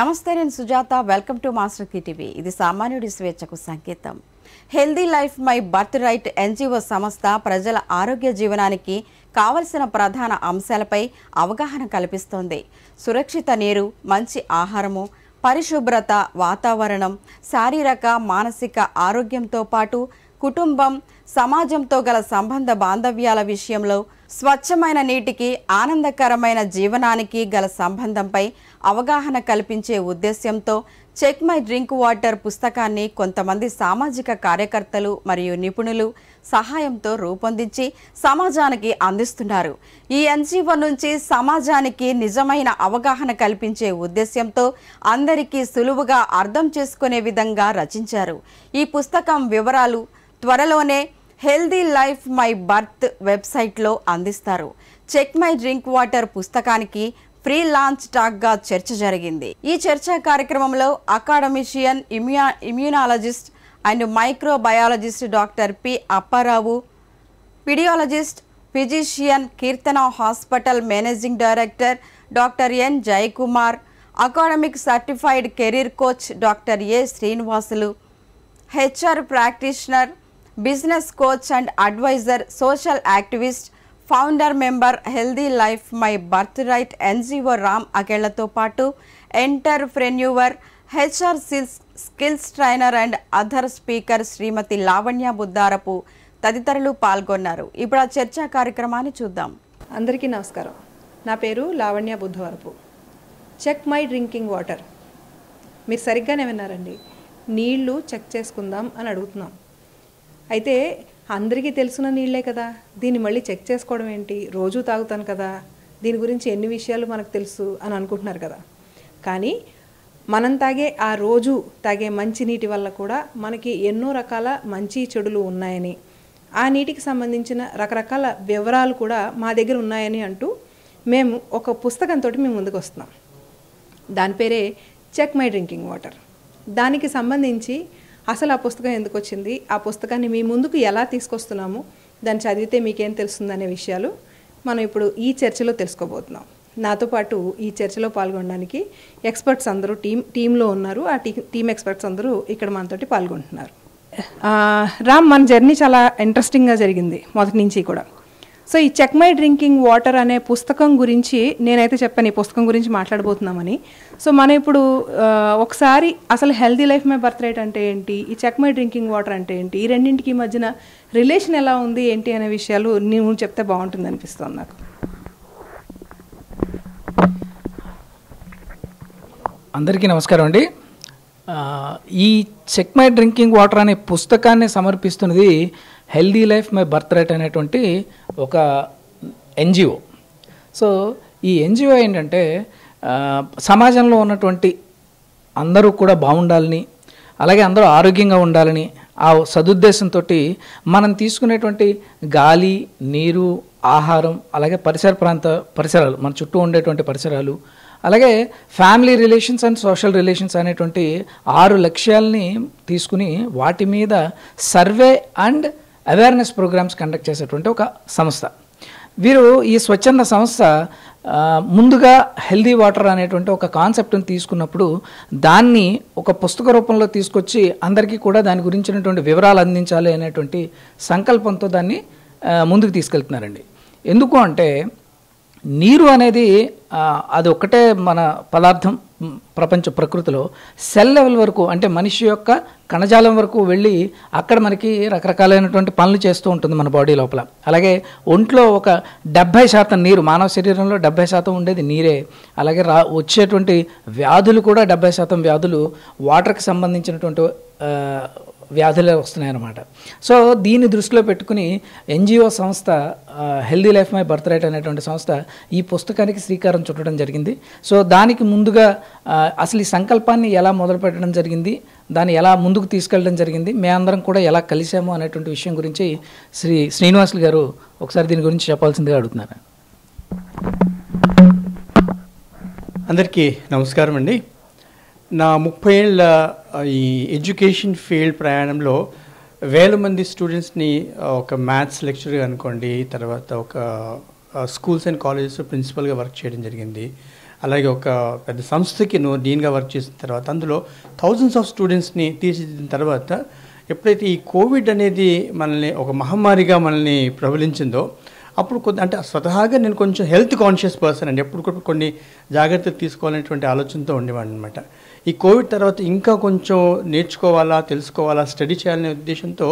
నమస్తే, నేను Sujatha. Welcome to Master Key TV. ఇది సామాన్యుడి స్వేచ్ఛకు సంకేతం. Healthy life my birth right NGO సంస్థ ప్రజల ఆరోగ్య జీవనానికి కావలసిన ప్రధాన అంశాలపై అవగాహన కల్పిస్తోంది. సురక్షిత నీరు, మంచి ఆహారము, పరిశుభ్రత, వాతావరణం, శారీరక మానసిక ఆరోగ్యంతో పాటు కుటుంబం, సమాజంతో గల సంబంధ బాంధవ్యాల విషయంలో స్వచ్ఛమైన నీటికి, ఆనందకరమైన జీవనానికి గల సంబంధంపై అవగాహన కల్పించే ఉద్దేశ్యంతో చెక్ మై డ్రింక్ వాటర్ పుస్తకాన్ని కొంతమంది సామాజిక కార్యకర్తలు మరియు నిపుణులు సహాయంతో రూపొందించి సమాజానికి అందిస్తున్నారు. ఈ ఎన్జిఓ నుంచి సమాజానికి నిజమైన అవగాహన కల్పించే ఉద్దేశ్యంతో అందరికీ సులువుగా అర్థం చేసుకునే విధంగా రచించారు. ఈ పుస్తకం వివరాలు త్వరలోనే హెల్దీ లైఫ్ మై బర్త్ వెబ్సైట్లో అందిస్తారు. చెక్ మై డ్రింక్ వాటర్ పుస్తకానికి ఫ్రీ లాంచ్ టాక్గా చర్చ జరిగింది. ఈ చర్చా కార్యక్రమంలో academician, immunologist and microbiologist doctor P Apparao, paediologist, physician, Keerthana hospital managing director doctor N Jayakumar, academic certified career coach doctor A Srinivasulu, HR practitioner, business coach and advisor, social activist, founder member healthy life my birth right NGO Ram అకేళ్లతో పాటు entrepreneur, HR skills trainer and other speaker Srimati Lavanya Buddharapu తదితరులు పాల్గొన్నారు. ఇప్పుడు ఆ చర్చా కార్యక్రమాన్ని చూద్దాం. అందరికీ నమస్కారం. నా పేరు Lavanya Buddhavarapu. Check my drinking water, మీరు సరిగ్గానే విన్నారండి. నీళ్లు చెక్ చేసుకుందాం అని అడుగుతున్నాం. అయితే అందరికీ తెలుసున్న నీళ్ళే కదా, దీన్ని మళ్ళీ చెక్ చేసుకోవడం ఏంటి, రోజు తాగుతాను కదా, దీని గురించి ఎన్ని విషయాలు మనకు తెలుసు అని అనుకుంటున్నారు కదా. కానీ మనం తాగే ఆ రోజు తాగే మంచి నీటి వల్ల కూడా మనకి ఎన్నో రకాల మంచి చెడులు ఉన్నాయని, ఆ నీటికి సంబంధించిన రకరకాల వివరాలు కూడా మా దగ్గర ఉన్నాయని అంటూ మేము ఒక పుస్తకంతో మేము ముందుకు వస్తున్నాం. దాని పేరే చెక్ మై డ్రింకింగ్ వాటర్. దానికి సంబంధించి అసలు ఆ పుస్తకం ఎందుకు వచ్చింది, ఆ పుస్తకాన్ని మీ ముందుకు ఎలా తీసుకొస్తున్నాము, దాన్ని చదివితే మీకేం తెలుస్తుందనే విషయాలు మనం ఇప్పుడు ఈ చర్చలో తెలుసుకోబోతున్నాం. నాతో పాటు ఈ చర్చలో పాల్గొనడానికి ఎక్స్పర్ట్స్ అందరూ టీంలో ఉన్నారు. ఆ టీం ఎక్స్పర్ట్స్ అందరూ ఇక్కడ మనతోటి పాల్గొంటున్నారు. రామ్, మన జర్నీ చాలా ఇంట్రెస్టింగ్గా జరిగింది మొదటి నుంచి కూడా. సో ఈ చెక్ మై డ్రింకింగ్ వాటర్ అనే పుస్తకం గురించి నేనైతే చెప్పాను ఈ పుస్తకం గురించి మాట్లాడబోతున్నామని. సో మనం ఇప్పుడు ఒకసారి అసలు healthy life my birth right అంటే ఏంటి, ఈ చెక్ మై డ్రింకింగ్ వాటర్ అంటే ఏంటి, ఈ రెండింటికి మధ్యన రిలేషన్ ఎలా ఉంది ఏంటి అనే విషయాలు నువ్వు చెప్తే బాగుంటుంది అనిపిస్తుంది నాకు. అందరికీ నమస్కారం అండి. ఈ చెక్ మై డ్రింకింగ్ వాటర్ అనే పుస్తకాన్ని సమర్పిస్తున్నది healthy life my birth right అనేటువంటి ఒక ఎన్జిఓ. సో ఈ ఎన్జిఓ ఏంటంటే సమాజంలో ఉన్నటువంటి అందరూ కూడా బాగుండాలని, అలాగే అందరూ ఆరోగ్యంగా ఉండాలని ఆ సదుద్దేశంతో మనం తీసుకునేటువంటి గాలి, నీరు, ఆహారం, అలాగే పరిసరాలు, మన చుట్టూ ఉండేటువంటి పరిసరాలు, అలాగే family relations and social relations అనేటువంటి 6 లక్ష్యాలని తీసుకుని వాటి మీద survey and awareness programmes conduct చేసేటువంటి ఒక సంస్థ. వీరు ఈ స్వచ్ఛంద సంస్థ ముందుగా హెల్దీ వాటర్ అనేటువంటి ఒక కాన్సెప్ట్ని తీసుకున్నప్పుడు దాన్ని ఒక పుస్తక రూపంలో తీసుకొచ్చి అందరికీ కూడా దాని గురించినటువంటి వివరాలు అందించాలి అనేటువంటి సంకల్పంతో దాన్ని ముందుకు తీసుకెళ్తున్నారండి. ఎందుకు అంటే నీరు అనేది అది ఒక్కటే మన పదార్థం ప్రకృతిలో సెల్ లెవెల్ వరకు, అంటే మనిషి యొక్క కణజాలం వరకు వెళ్ళి అక్కడ మనకి రకరకాలైనటువంటి పనులు చేస్తూ ఉంటుంది మన బాడీ లోపల. అలాగే ఒంట్లో ఒక 70% నీరు, మానవ శరీరంలో 70% ఉండేది నీరే. అలాగే వచ్చేటువంటి వ్యాధులు కూడా 70% వ్యాధులు వాటర్కి సంబంధించినటువంటి వ్యాధులే వస్తున్నాయన్నమాట. సో దీన్ని దృష్టిలో పెట్టుకుని ఎన్జిఓ సంస్థ healthy life my birth right అనేటువంటి సంస్థ ఈ పుస్తకానికి శ్రీకారం చుట్టడం జరిగింది. సో దానికి ముందుగా అసలు ఈ సంకల్పాన్ని ఎలా మొదలు పెట్టడం జరిగింది, దాన్ని ఎలా ముందుకు తీసుకెళ్ళడం జరిగింది, మేమందరం కూడా ఎలా కలిసాము అనేటువంటి విషయం గురించి శ్రీనివాసులు గారు ఒకసారి దీని గురించి చెప్పాల్సిందిగా అడుగుతున్నారు. అందరికీ నమస్కారం అండి. నా 30 ఏళ్ళ ఈ ఎడ్యుకేషన్ ఫీల్డ్ ప్రయాణంలో వేల మంది స్టూడెంట్స్ని ఒక మ్యాథ్స్ లెక్చరర్ అనుకోండి, తర్వాత ఒక స్కూల్స్ అండ్ కాలేజెస్ ప్రిన్సిపల్గా వర్క్ చేయడం జరిగింది. అలాగే ఒక పెద్ద సంస్థకి నువ్వు డీన్గా వర్క్ చేసిన తర్వాత అందులో థౌజండ్స్ ఆఫ్ స్టూడెంట్స్ని తీర్చిదిద్దిన తర్వాత ఎప్పుడైతే ఈ కోవిడ్ అనేది మనల్ని ఒక మహమ్మారిగా మనల్ని ప్రబలించిందో అప్పుడు అంటే స్వతహాగా నేను కొంచెం హెల్త్ కాన్షియస్ పర్సన్ అండి. ఎప్పుడు కూడా కొన్ని జాగ్రత్తలు తీసుకోవాలనేటువంటి ఆలోచనతో ఉండేవాడిని అనమాట. ఈ కోవిడ్ తర్వాత ఇంకా కొంచెం నేర్చుకోవాలా, తెలుసుకోవాలా, స్టడీ చేయాలనే ఉద్దేశంతో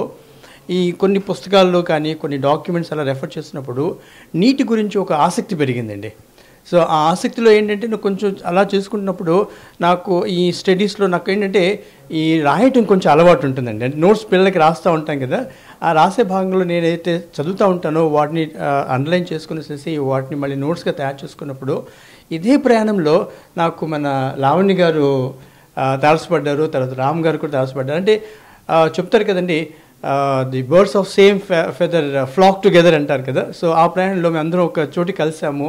ఈ కొన్ని పుస్తకాల్లో కానీ కొన్ని డాక్యుమెంట్స్ అలా రెఫర్ చేసినప్పుడు నీటి గురించి ఒక ఆసక్తి పెరిగిందండి. సో ఆ ఆసక్తిలో ఏంటంటే నేను కొంచెం అలా చేసుకుంటున్నప్పుడు నాకు ఈ స్టడీస్లో నాకు ఏంటంటే ఈ రాయటం కొంచెం అలవాటు ఉంటుందండి. అంటే నోట్స్ పిల్లలకి రాస్తూ ఉంటాం కదా, ఆ రాసే భాగంలో నేనైతే చదువుతూ ఉంటానో వాటిని అండర్లైన్ చేసుకునేసేసి వాటిని మళ్ళీ నోట్స్గా తయారు చేసుకున్నప్పుడు ఇదే ప్రయాణంలో నాకు మన లావణ్య గారు తారసపడ్డారు, తర్వాత రామ్ గారు కూడా తారసపడ్డారు. అంటే చెప్తారు కదండి, the birds of same feather flock together అంటారు కదా. సో ఆ ప్రయాణంలో మేము అందరం ఒక చోటి కలిసాము.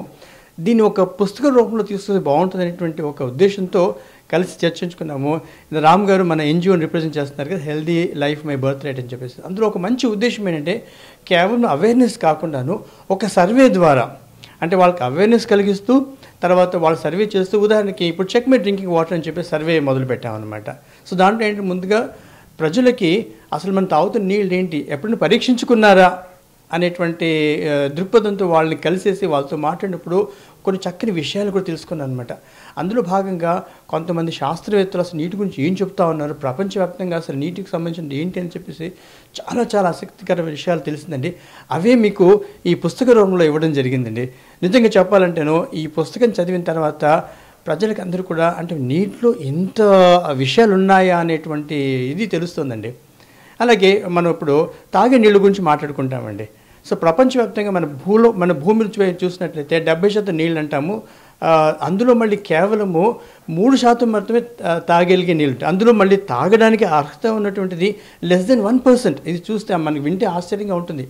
దీన్ని ఒక పుస్తక రూపంలో తీసుకుంటే బాగుంటుంది అనేటువంటి ఒక ఉద్దేశంతో కలిసి చర్చించుకున్నాము. రామ్ గారు మన ఎన్జిఓని రిప్రజెంట్ చేస్తున్నారు కదా, healthy life my birth right అని చెప్పేసి. అందులో ఒక మంచి ఉద్దేశం ఏంటంటే కేవలం అవేర్నెస్ కాకుండాను ఒక సర్వే ద్వారా అంటే వాళ్ళకి అవేర్నెస్ కలిగిస్తూ తర్వాత వాళ్ళు సర్వే చేస్తూ, ఉదాహరణకి ఇప్పుడు చెక్ మై డ్రింకింగ్ వాటర్ అని చెప్పి సర్వే మొదలు పెట్టామన్నమాట. సో దాంట్లో ఏంటంటే ముందుగా ప్రజలకి అసలు మనం తాగుతున్న నీళ్ళు ఏంటి, ఎప్పుడైనా పరీక్షించుకున్నారా అనేటువంటి దృక్పథంతో వాళ్ళని కలిసేసి వాళ్ళతో మాట్లాడినప్పుడు కొన్ని చక్కని విషయాలు కూడా తెలుసుకున్నాను అనమాట. అందులో భాగంగా కొంతమంది శాస్త్రవేత్తలు అసలు నీటి గురించి ఏం చెప్తా ఉన్నారు, ప్రపంచవ్యాప్తంగా అసలు నీటికి సంబంధించిన ఏంటి అని చెప్పేసి చాలా చాలా ఆసక్తికరమైన విషయాలు తెలిసిందండి. అవే మీకు ఈ పుస్తక రూపంలో ఇవ్వడం జరిగిందండి. నిజంగా చెప్పాలంటేనో ఈ పుస్తకం చదివిన తర్వాత ప్రజలకు అందరూ కూడా అంటే నీటిలో ఎంత విషయాలు ఉన్నాయా అనేటువంటి ఇది తెలుస్తుందండి. అలాగే మనం ఇప్పుడు తాగే నీళ్ళ గురించి మాట్లాడుకుంటామండి. సో ప్రపంచవ్యాప్తంగా మన భూమి చూసినట్లయితే 70% నీళ్ళు అంటాము. అందులో మళ్ళీ కేవలము 3% మాత్రమే తాగలిగే నీళ్ళు ఉంటాయి. అందులో మళ్ళీ తాగడానికి అర్హత ఉన్నటువంటిది లెస్ దెన్ 1%. ఇది చూస్తే మనకి వింటే ఆశ్చర్యంగా ఉంటుంది.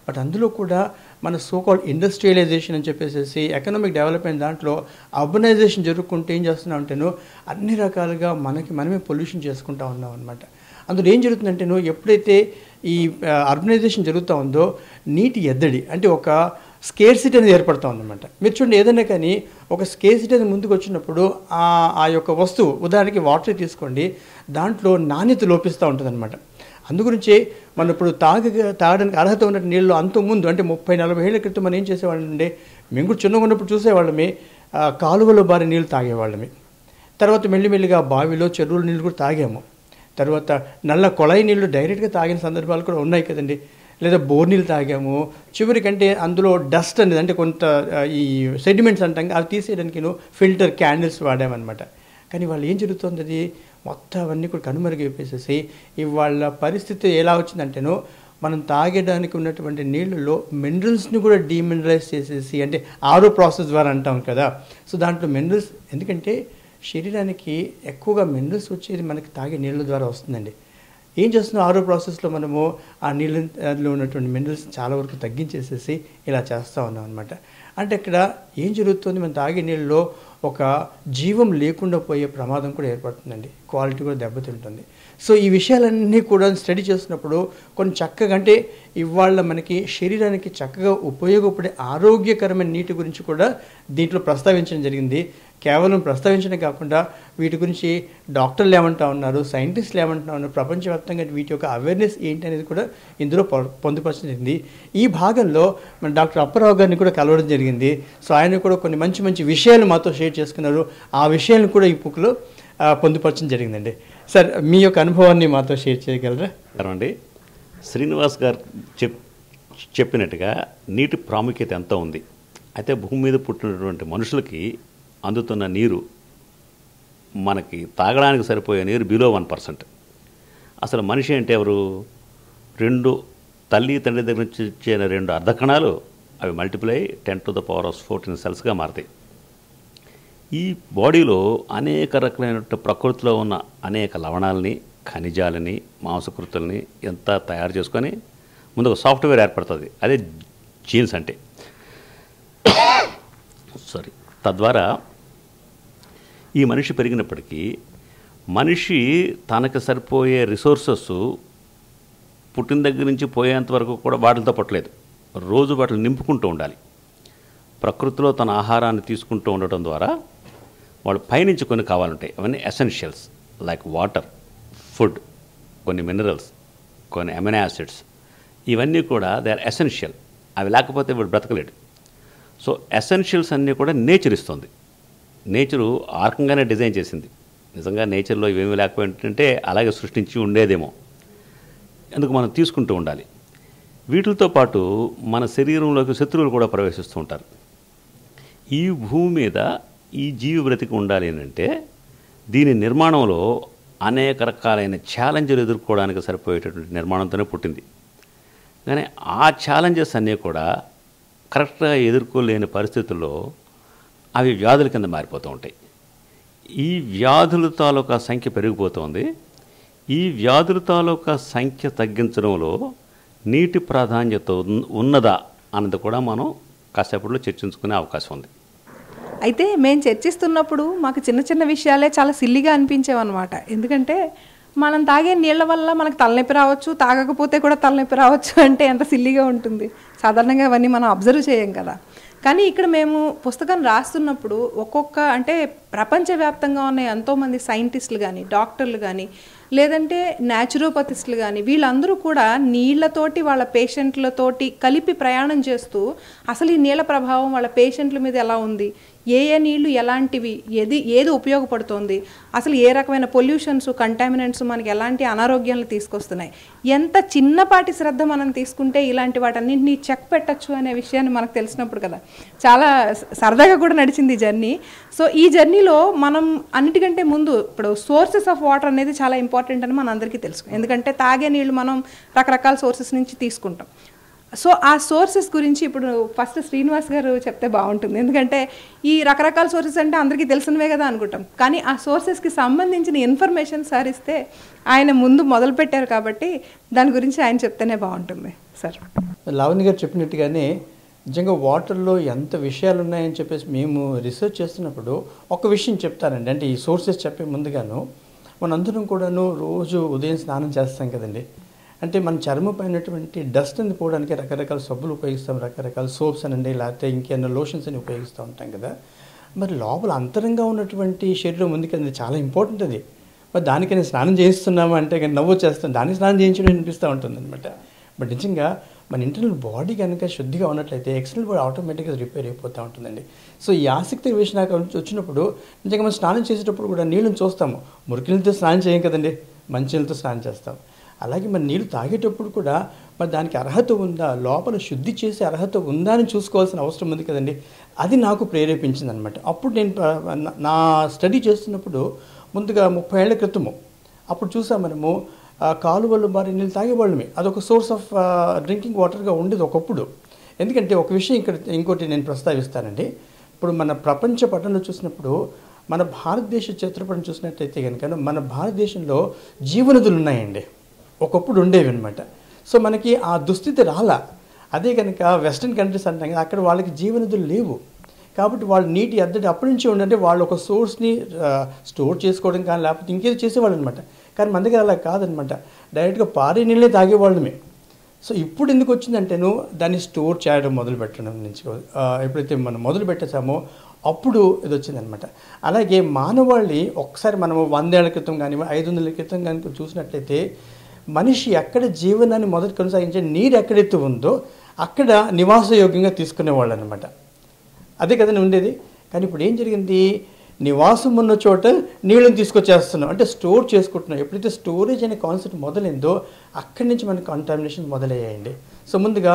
బట్ అందులో కూడా మన సోకాల్డ్ ఇండస్ట్రియలైజేషన్ అని చెప్పేసి ఎకనామిక్ డెవలప్మెంట్ దాంట్లో అర్బనైజేషన్ జరుగుకుంటే ఏం చేస్తున్నాం అంటేనో అన్ని రకాలుగా మనమే పొల్యూషన్ చేసుకుంటా ఉన్నాం అనమాట. అందులో ఏం జరుగుతుందంటేనో ఎప్పుడైతే ఈ అర్బనైజేషన్ జరుగుతూ ఉందో నీటి ఎద్దడి అంటే ఒక స్కేర్సిటీ అనేది ఏర్పడుతూ ఉందన్నమాట. మీరు చూడండి, ఏదైనా కానీ ఒక స్కేర్సిటీ అనేది ముందుకు వచ్చినప్పుడు ఆ యొక్క వస్తువు, ఉదాహరణకి వాటర్ తీసుకోండి, దాంట్లో నాణ్యత లోపిస్తూ ఉంటుందన్నమాట. అందుగురించే మనం ఇప్పుడు తాగడానికి అర్హత ఉన్న నీళ్ళు అంతకుముందు అంటే 30-40 ఏళ్ల క్రితం మనం ఏం చేసేవాళ్ళంటే, మేము కూడా చిన్నగా ఉన్నప్పుడు చూసేవాళ్ళమే, కాలువలో బారి నీళ్ళు తాగేవాళ్ళమే. తర్వాత మెల్లిమెల్లిగా బావిలో చెరువుల నీళ్ళు కూడా తాగాము. తర్వాత నల్ల కొళాయి నీళ్ళు డైరెక్ట్గా తాగిన సందర్భాలు కూడా ఉన్నాయి కదండి. లేదా బోర్ నీళ్ళు తాగాము. చివరికంటే అందులో డస్ట్ అనేది అంటే కొంత ఈ సెడిమెంట్స్ అంటాం, అవి తీసేయడానికి ఫిల్టర్ క్యాండిల్స్ వాడామన్నమాట. కానీ వాళ్ళు ఏం జరుగుతుంది, అది మొత్తం అవన్నీ కూడా కనుమరుగైపోయేసేసి ఇవాళ పరిస్థితి ఎలా వచ్చిందంటేనో మనం తాగడానికి ఉన్నటువంటి నీళ్ళలో మినరల్స్ని కూడా డీమినరలైజ్ చేసేసి అంటే ఆరో ప్రాసెస్ ద్వారా అంటాం కదా. సో దాంట్లో మినరల్స్, ఎందుకంటే శరీరానికి ఎక్కువగా మినరల్స్ వచ్చేది మనకి తాగే నీళ్ళ ద్వారా వస్తుందండి. ఏం చేస్తున్నాం, ఆరో ప్రాసెస్లో మనము ఆ నీళ్ళలో ఉన్నటువంటి మినరల్స్ చాలా వరకు తగ్గించేసేసి ఇలా చేస్తూ ఉన్నాం అనమాట. అంటే ఇక్కడ ఏం జరుగుతుంది, మనం తాగే నీళ్ళలో ఒక జీవం లేకుండా పోయే ప్రమాదం కూడా ఏర్పడుతుందండి, క్వాలిటీ కూడా దెబ్బతింటుంది. సో ఈ విషయాలన్నీ కూడా స్టడీ చేస్తున్నప్పుడు కొన్ని చక్కగా అంటే ఇవాళ మనకి శరీరానికి చక్కగా ఉపయోగపడే ఆరోగ్యకరమైన నీటి గురించి కూడా దీంట్లో ప్రస్తావించడం జరిగింది. కేవలం ప్రస్తావించడం కాకుండా వీటి గురించి డాక్టర్లు ఏమంటా ఉన్నారు, సైంటిస్టులు ఏమంటా ఉన్నారు, ప్రపంచవ్యాప్తంగా వీటి యొక్క అవేర్నెస్ ఏంటి అనేది కూడా ఇందులో పొందుపరచడం జరిగింది. ఈ భాగంలో మన డాక్టర్ అప్పారావు గారిని కూడా కలవడం జరిగింది. సో ఆయన కూడా కొన్ని మంచి మంచి విషయాలు మాతో షేర్ చేసుకున్నారు. ఆ విషయాలను కూడా ఈ బుక్లో పొందుపరచడం జరిగిందండి. సార్, మీ యొక్క అనుభవాన్ని మాతో షేర్ చేయగలరా? అండి, శ్రీనివాస్ గారు చెప్పినట్టుగా నీటి ప్రాముఖ్యత ఎంత ఉంది. అయితే భూమి మీద పుట్టినటువంటి మనుషులకి అందుతున్న నీరు, మనకి తాగడానికి సరిపోయే నీరు బిలో 1%. అసలు మనిషి అంటే ఎవరు? 2 తల్లి తండ్రి దగ్గర నుంచి ఇచ్చిన 2 అర్ధకణాలు అవి మల్టిప్లై 10⁻14 సెల్స్గా మారుతాయి. ఈ బాడీలో అనేక రకాలైన ప్రకృతిలో ఉన్న అనేక లవణాలని, ఖనిజాలని, మాంసకృతుల్ని ఎంత తయారు చేసుకొని ముందు ఒక సాఫ్ట్వేర్ ఏర్పడుతుంది. అదే జీన్స్ అంటే. తద్వారా ఈ మనిషి పెరిగినప్పటికీ మనిషి తనకు సరిపోయే రిసోర్సెస్ పుట్టిన దగ్గర నుంచి పోయేంత వరకు కూడా వాటితో పట్టలేదు. రోజు వాటిని నింపుకుంటూ ఉండాలి. ప్రకృతిలో తన ఆహారాన్ని తీసుకుంటూ ఉండటం ద్వారా వాళ్ళు పైనుంచి కొన్ని కావాలంటాయి. అవన్నీ ఎసెన్షియల్స్ లైక్ వాటర్, ఫుడ్, కొన్ని మినరల్స్, కొన్ని అమినో యాసిడ్స్, ఇవన్నీ కూడా దే ఆర్ ఎసెన్షియల్. అవి లేకపోతే వీడు బ్రతకలేడు. సో ఎసెన్షియల్స్ అన్నీ కూడా నేచర్ ఇస్తుంది. నేచరు ఆ రకంగానే డిజైన్ చేసింది. నిజంగా నేచర్లో ఇవేమీ లేకపోయింటే అలాగే సృష్టించి ఉండేదేమో. అందుకు మనం తీసుకుంటూ ఉండాలి. వీటితో పాటు మన శరీరంలోకి శత్రువులు కూడా ప్రవేశిస్తూ ఉంటారు. ఈ భూమి మీద ఈ జీవి బ్రతికి ఉండాలి అంటే దీని నిర్మాణంలో అనేక రకాలైన ఛాలెంజ్లు ఎదుర్కోవడానికి సరిపోయేటటువంటి నిర్మాణంతోనే పుట్టింది. కానీ ఆ ఛాలెంజెస్ అన్నీ కూడా కరెక్ట్గా ఎదుర్కోలేని పరిస్థితుల్లో అవి వ్యాధుల కింద మారిపోతూ ఉంటాయి. ఈ వ్యాధుల తాలూకా సంఖ్య పెరిగిపోతుంది. ఈ వ్యాధుల తాలూకా సంఖ్య తగ్గించడంలో నీటి ప్రాధాన్యత ఉన్నదా అన్నది కూడా మనం కాసేపట్లో చర్చించుకునే అవకాశం ఉంది. అయితే మేము చర్చిస్తున్నప్పుడు మాకు చిన్న చిన్న విషయాలే చాలా సిల్లిగా అనిపించేవన్నమాట. ఎందుకంటే మనం తాగే నీళ్ళ వల్ల మనకు తలనొప్పి రావచ్చు, తాగకపోతే కూడా తలనొప్పి రావచ్చు అంటే ఎంత సిల్లిగా ఉంటుంది. సాధారణంగా అవన్నీ మనం అబ్జర్వ్ చేయం కదా. కానీ ఇక్కడ మేము పుస్తకం రాస్తున్నప్పుడు అంటే ప్రపంచవ్యాప్తంగా ఉన్న ఎంతోమంది సైంటిస్టులు కానీ, డాక్టర్లు కానీ, లేదంటే న్యాచురోపతిస్టులు కానీ, వీళ్ళందరూ కూడా నీళ్లతోటి వాళ్ళ పేషెంట్లతోటి కలిపి ప్రయాణం చేస్తూ అసలు ఈ నీళ్ళ ప్రభావం వాళ్ళ పేషెంట్ల మీద ఎలా ఉంది, ఏ నీళ్లు ఎలాంటివి, ఏది ఉపయోగపడుతుంది, అసలు ఏ రకమైన పొల్యూషన్స్, కంటామినెంట్స్ మనకి ఎలాంటి అనారోగ్యాలను తీసుకొస్తున్నాయి, ఎంత చిన్నపాటి శ్రద్ధ మనం తీసుకుంటే ఇలాంటి వాటన్నింటినీ చెక్ పెట్టచ్చు అనే విషయాన్ని మనకు తెలిసినప్పుడు కదా చాలా సరదాగా కూడా నడిచింది ఈ జర్నీ. సో ఈ జర్నీలో మనం అన్నిటికంటే ముందు ఇప్పుడు సోర్సెస్ ఆఫ్ వాటర్ అనేది చాలా ఇంపార్టెంట్ అని మన అందరికీ తెలుసు. ఎందుకంటే తాగే నీళ్ళు మనం రకరకాల సోర్సెస్ నుంచి తీసుకుంటాం. సో ఆ సోర్సెస్ గురించి ఇప్పుడు ఫస్ట్ శ్రీనివాస్ గారు చెప్తే బాగుంటుంది. ఎందుకంటే ఈ రకరకాల సోర్సెస్ అంటే అందరికీ తెలిసినవే కదా అనుకుంటాం. కానీ ఆ సోర్సెస్కి సంబంధించిన ఇన్ఫర్మేషన్ సార్ ఇస్తే ఆయన ముందు మొదలు పెట్టారు కాబట్టి దాని గురించి ఆయన చెప్తేనే బాగుంటుంది సార్. లావణ్య గారు చెప్పినట్టుగానే నిజంగా వాటర్లో ఎంత విషయాలు ఉన్నాయని చెప్పేసి మేము రీసెర్చ్ చేస్తున్నప్పుడు ఒక విషయం చెప్తానండి. అంటే ఈ సోర్సెస్ చెప్పే ముందుగాను మనందరం కూడాను రోజు ఉదయం స్నానం చేస్తాం కదండి. అంటే మన చర్మం పైనటువంటి డస్ట్ అని పోవడానికి రకరకాల సబ్బులు ఉపయోగిస్తాం, రకరకాల సోప్స్ అనండి, లేకపోతే ఇంకేమైనా లోషన్స్ అని ఉపయోగిస్తూ ఉంటాం కదా. మరి లోపల అంతరంగా ఉన్నటువంటి శరీరం ఉంది కదండి, చాలా ఇంపార్టెంట్ అది. మరి దానికైనా స్నానం చేయిస్తున్నామా అంటే కానీ నవ్వు చేస్తాం, దానికి స్నానం చేయించడం అనిపిస్తూ ఉంటుంది అనమాట. బట్ నిజంగా మన ఇంటర్నల్ బాడీ కనుక శుద్ధిగా ఉన్నట్లయితే ఎక్స్టర్నల్ బాడీ ఆటోమేటిక్గా రిపేర్ అయిపోతూ ఉంటుందండి. సో ఈ ఆసక్తి విషయం నాకు వచ్చినప్పుడు నిజంగా మనం స్నానం చేసేటప్పుడు కూడా నీళ్ళని చూస్తాము. మురికి నీళ్ళతో స్నానం చేయం కదండి, మంచి నీళ్ళతో స్నానం చేస్తాం. అలాగే మన నీళ్ళు తాగేటప్పుడు కూడా మరి దానికి అర్హత ఉందా, లోపల శుద్ధి చేసే అర్హత ఉందా అని చూసుకోవాల్సిన అవసరం ఉంది కదండి. అది నాకు ప్రేరేపించింది అనమాట. అప్పుడు నేను నా స్టడీ చేస్తున్నప్పుడు ముందుగా 30 ఏళ్ల క్రితము అప్పుడు చూసాం మనము కాలువలు మరి నీళ్ళు తాగేవాళ్ళమే. అదొక సోర్స్ ఆఫ్ డ్రింకింగ్ వాటర్గా ఉండేది ఒకప్పుడు. ఎందుకంటే ఒక విషయం ఇంకోటి నేను ప్రస్తావిస్తానండి. ఇప్పుడు మన ప్రపంచ పటంలో చూసినప్పుడు మన భారతదేశ చిత్రపటం చూసినట్టయితే కనుక మన భారతదేశంలో జీవనదులు ఉన్నాయండి, ఒకప్పుడు ఉండేవి అనమాట. సో మనకి ఆ దుస్థితి రాలా. అదే కనుక వెస్ట్రన్ కంట్రీస్ అంటాం కదా, అక్కడ వాళ్ళకి జీవనదులు లేవు. కాబట్టి వాళ్ళు నీటి ఎద్దడి అప్పటి నుంచి ఉండంటే వాళ్ళు ఒక సోర్స్ని స్టోర్ చేసుకోవడం కానీ లేకపోతే ఇంకేదో చేసేవాళ్ళు అనమాట. కానీ మన దగ్గర అలా కాదనమాట, డైరెక్ట్గా పారే నీళ్ళే తాగేవాళ్ళమే. సో ఇప్పుడు ఎందుకు వచ్చిందంటేను దాన్ని స్టోర్ చేయడం మొదలు పెట్టడం నుంచి ఎప్పుడైతే మనం మొదలు పెట్టేసామో అప్పుడు ఇది వచ్చిందనమాట. అలాగే మానవాళి ఒకసారి మనం 100 ఏళ్ల క్రితం కానీ 500 ఏళ్ల క్రితం కానీ చూసినట్లయితే మనిషి ఎక్కడ జీవనాన్ని మొదటి కొనసాగించే నీరు ఎక్కడైతే ఉందో అక్కడ నివాసయోగ్యంగా తీసుకునేవాళ్ళు అనమాట. అదే కదండి ఉండేది. కానీ ఇప్పుడు ఏం జరిగింది, నివాసం ఉన్న చోట నీళ్ళని తీసుకొచ్చేస్తున్నాం, అంటే స్టోర్ చేసుకుంటున్నాం. ఎప్పుడైతే స్టోరేజ్ అనే కాన్సెప్ట్ మొదలైందో అక్కడి నుంచి మనకి కంటామినేషన్ మొదలయ్యాయండి. సో ముందుగా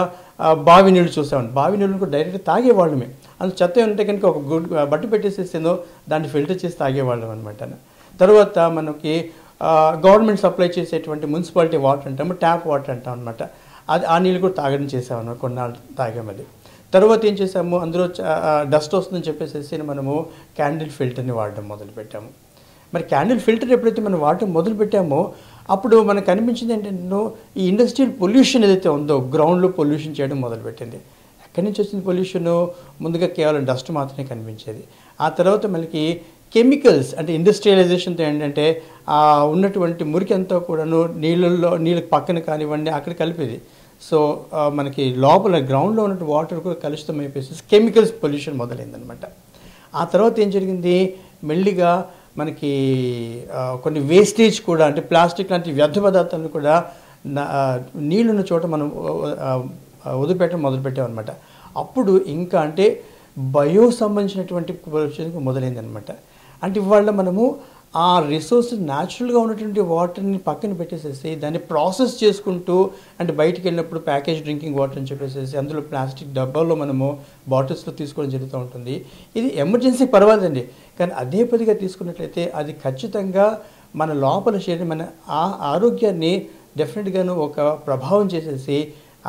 బావి నీళ్ళు చూసామండి, బావి నీళ్ళని కూడా డైరెక్ట్ తాగేవాళ్ళమే. అందులో చెత్త ఉంటే కనుక ఒక బట్ట పెట్టేసేసిందో దాన్ని ఫిల్టర్ చేసి తాగేవాళ్ళం అనమాట. తర్వాత మనకి గవర్నమెంట్ సప్లై చేసేటువంటి మున్సిపాలిటీ వాటర్ అంటాము, ట్యాప్ వాటర్ అంటాం అనమాట. అది ఆ నీళ్ళు కూడా తాగడం చేసామన్నమాట, కొన్నాళ్ళు తాగాము. అది తర్వాత ఏం చేసాము, అందులో డస్ట్ వస్తుందని చెప్పేసి మనము క్యాండిల్ ఫిల్టర్ని వాడడం మొదలుపెట్టాము. మరి క్యాండిల్ ఫిల్టర్ ఎప్పుడైతే మనం వాడటం మొదలుపెట్టామో అప్పుడు మనకు కనిపించింది ఏంటంటే ఈ ఇండస్ట్రియల్ పొల్యూషన్ ఏదైతే ఉందో గ్రౌండ్లో పొల్యూషన్ చేయడం మొదలుపెట్టింది. ఎక్కడి నుంచి వచ్చింది పొల్యూషను, ముందుగా కేవలం డస్ట్ మాత్రమే కనిపించేది. ఆ తర్వాత మనకి కెమికల్స్ అంటే ఇండస్ట్రియలైజేషన్తో ఏంటంటే ఉన్నటువంటి మురికి అంతా కూడాను నీళ్ళకి పక్కన కానివ్వండి అక్కడ కలిపేది. సో మనకి లోపల గ్రౌండ్లో ఉన్న వాటర్ కూడా కలుషితం అయిపోయేసి కెమికల్స్ పొల్యూషన్ మొదలైందనమాట. ఆ తర్వాత ఏం జరిగింది, మెల్లిగా మనకి కొన్ని వేస్టేజ్ కూడా, అంటే ప్లాస్టిక్ లాంటి వ్యర్థ పదార్థాలను కూడా నీళ్ళున్న చోట మనం వదిలిపెట్టడం మొదలుపెట్టామన్నమాట. అప్పుడు ఇంకా అంటే బయో సంబంధించినటువంటి పొల్యూషన్ మొదలైందనమాట. అంటే ఇవాళ మనము ఆ రిసోర్స్ న్యాచురల్గా ఉన్నటువంటి వాటర్ని పక్కన పెట్టేసేసి దాన్ని ప్రాసెస్ చేసుకుంటూ, అంటే బయటికి వెళ్ళినప్పుడు ప్యాకేజ్ డ్రింకింగ్ వాటర్ అని చెప్పేసి అందులో ప్లాస్టిక్ డబ్బాల్లో మనము బాటిల్స్లో తీసుకోవడం జరుగుతూ ఉంటుంది. ఇది ఎమర్జెన్సీ పర్వాలేదండి, కానీ అదే పదిగా తీసుకున్నట్లయితే అది ఖచ్చితంగా మన లోపల శరీరం, మన ఆరోగ్యాన్ని డెఫినెట్గాను ఒక ప్రభావం చేసేసి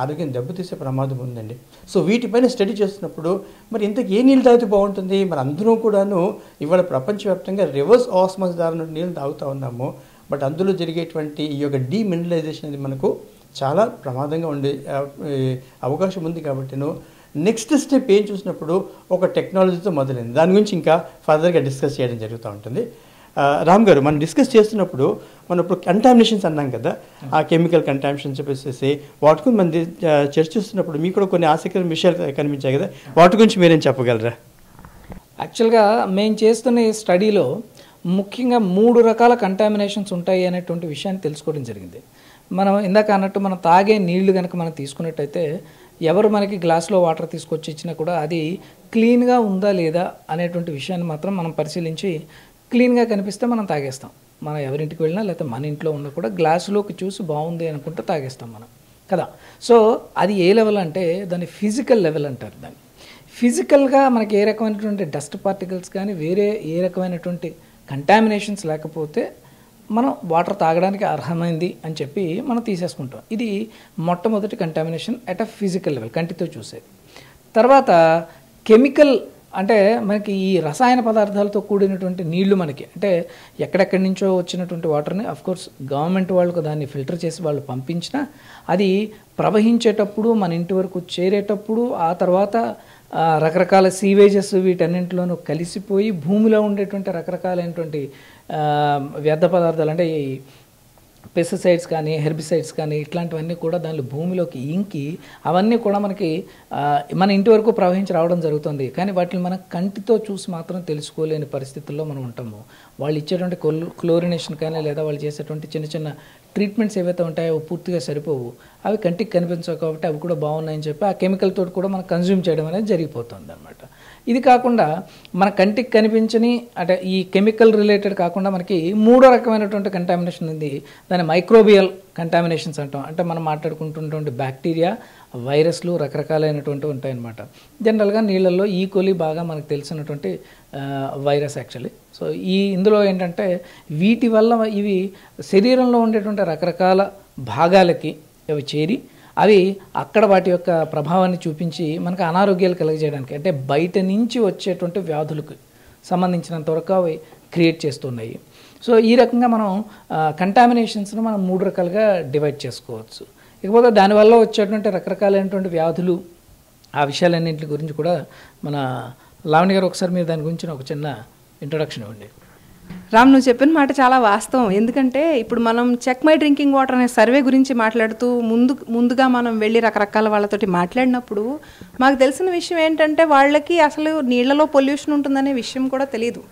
ఆరోగ్యం దెబ్బతీసే ప్రమాదం ఉందండి. సో వీటిపైన స్టడీ చేస్తున్నప్పుడు మరి ఇంతకు ఏ నీళ్ళు తాగితే బాగుంటుంది? మరి అందరూ కూడాను ఇవాళ ప్రపంచవ్యాప్తంగా రివర్స్ ఆస్మాస్ ద్వారా నీళ్ళు తాగుతూ ఉన్నాము. బట్ అందులో జరిగేటువంటి ఈ యొక్క డీమినరలైజేషన్ అనేది మనకు చాలా ప్రమాదంగా ఉండే అవకాశం ఉంది. కాబట్టిను నెక్స్ట్ స్టెప్ ఏం చూసినప్పుడు ఒక టెక్నాలజీతో మొదలైంది. దాని గురించి ఇంకా ఫర్దర్గా డిస్కస్ చేయడం జరుగుతూ ఉంటుంది. రామ్ గారు, మనం డిస్కస్ చేస్తున్నప్పుడు మనం ఇప్పుడు కంటామినేషన్స్ అన్నాం కదా, ఆ కెమికల్ కంటామినేషన్ చెప్పేసి వాటి గురించి మనం చర్చిస్తున్నప్పుడు మీకు కూడా కొన్ని ఆసక్తికరమైన విషయాలు కనిపించాయి కదా, వాటి గురించి మీరేం చెప్పగలరా? యాక్చువల్గా మేము చేస్తున్న ఈ స్టడీలో ముఖ్యంగా 3 రకాల కంటామినేషన్స్ ఉంటాయి అనేటువంటి విషయాన్ని తెలుసుకోవడం జరిగింది. మనం ఇందాక అన్నట్టు మనం తాగే నీళ్లు కనుక మనం తీసుకున్నట్టయితే ఎవరు మనకి గ్లాస్లో వాటర్ తీసుకొచ్చి ఇచ్చినా కూడా అది క్లీన్గా ఉందా లేదా అనేటువంటి విషయాన్ని మాత్రం మనం పరిశీలించి క్లీన్గా కనిపిస్తే మనం తాగేస్తాం. మనం ఎవరింటికి వెళ్ళినా లేకపోతే మన ఇంట్లో ఉన్నా కూడా గ్లాసులోకి చూసి బాగుంది అనుకుంటే తాగేస్తాం మనం కదా. సో అది ఏ లెవెల్ అంటే దాన్ని ఫిజికల్ లెవెల్ అంటారు. దాన్ని ఫిజికల్గా మనకి ఏ రకమైనటువంటి డస్ట్ పార్టికల్స్ కానీ వేరే ఏ రకమైనటువంటి కంటామినేషన్స్ లేకపోతే మనం వాటర్ తాగడానికి అర్హమైంది అని చెప్పి మనం తీసేసుకుంటాం. ఇది మొట్టమొదటి contamination at a physical level, కంటితో చూసేది. తర్వాత కెమికల్ అంటే మనకి ఈ రసాయన పదార్థాలతో కూడినటువంటి నీళ్లు మనకి అంటే ఎక్కడెక్కడి నుంచో వచ్చినటువంటి వాటర్ని అఫ్కోర్స్ గవర్నమెంట్ వాళ్ళకు దాన్ని ఫిల్టర్ చేసి వాళ్ళు పంపించినా అది ప్రవహించేటప్పుడు మన ఇంటి వరకు చేరేటప్పుడు ఆ తర్వాత రకరకాల సీవేజెస్ వీటన్నింటిలోనూ కలిసిపోయి భూమిలో ఉండేటువంటి రకరకాలైనటువంటి వ్యర్థ పదార్థాలు అంటే ఈ పెస్టిసైడ్స్ కానీ హెర్బిసైడ్స్ కానీ ఇట్లాంటివన్నీ కూడా దానిలో భూమిలోకి ఇంకి అవన్నీ కూడా మనకి మన ఇంటి వరకు ప్రవహించి రావడం జరుగుతుంది. కానీ వాటిని మనం కంటితో చూసి మాత్రం తెలుసుకోలేని పరిస్థితుల్లో మనం ఉంటాము. వాళ్ళు ఇచ్చేటువంటి క్లోరినేషన్ కానీ లేదా వాళ్ళు చేసేటువంటి చిన్న చిన్న ట్రీట్మెంట్స్ ఏవైతే ఉంటాయో పూర్తిగా సరిపోవు, అవి కంటికి కనిపించవు కాబట్టి అవి కూడా బాగున్నాయని చెప్పి ఆ కెమికల్ తోటి కూడా మనం కన్జ్యూమ్ చేయడం అనేది జరిగిపోతుంది అనమాట. ఇది కాకుండా మన కంటికి కనిపించని అంటే ఈ కెమికల్ రిలేటెడ్ కాకుండా మనకి 3వ రకమైనటువంటి కంటామినేషన్ ఉంది. దాన్ని మైక్రోబియల్ కంటామినేషన్స్ అంటాం. అంటే మనం మాట్లాడుకుంటున్నటువంటి బ్యాక్టీరియా, వైరస్లు రకరకాలైనటువంటివి ఉంటాయన్నమాట. జనరల్గా నీళ్ళల్లో ఈకోలి బాగా మనకు తెలిసినటువంటి వైరస్ యాక్చువల్లీ. సో ఇందులో ఏంటంటే వీటి వల్ల ఇవి శరీరంలో ఉండేటువంటి రకరకాల భాగాలకి అవి చేరి అవి అక్కడ వాటి యొక్క ప్రభావాన్ని చూపించి మనకు అనారోగ్యాలు కలుగజేయడానికి అంటే బయట నుంచి వచ్చేటువంటి వ్యాధులకు సంబంధించినంత వరకు అవి క్రియేట్ చేస్తున్నాయి. సో ఈ రకంగా మనం కంటామినేషన్స్ను మనం 3 రకాలుగా డివైడ్ చేసుకోవచ్చు. ఇకపోతే దానివల్ల వచ్చేటువంటి రకరకాలైనటువంటి వ్యాధులు ఆ విషయాలన్నింటి గురించి కూడా మన లావణ్య గారు ఒకసారి మీరు దాని గురించి ఒక చిన్న ఇంట్రొడక్షన్ ఇవ్వండి. రామ్, నువ్వు చెప్పిన మాట చాలా వాస్తవం. ఎందుకంటే ఇప్పుడు మనం చెక్ మై డ్రింకింగ్ వాటర్ అనే సర్వే గురించి మాట్లాడుతూ ముందుగా మనం వెళ్ళి రకరకాల వాళ్ళతోటి మాట్లాడినప్పుడు మాకు తెలిసిన విషయం ఏంటంటే వాళ్ళకి అసలు నీళ్లలో పొల్యూషన్ ఉంటుందనే విషయం కూడా తెలియదు.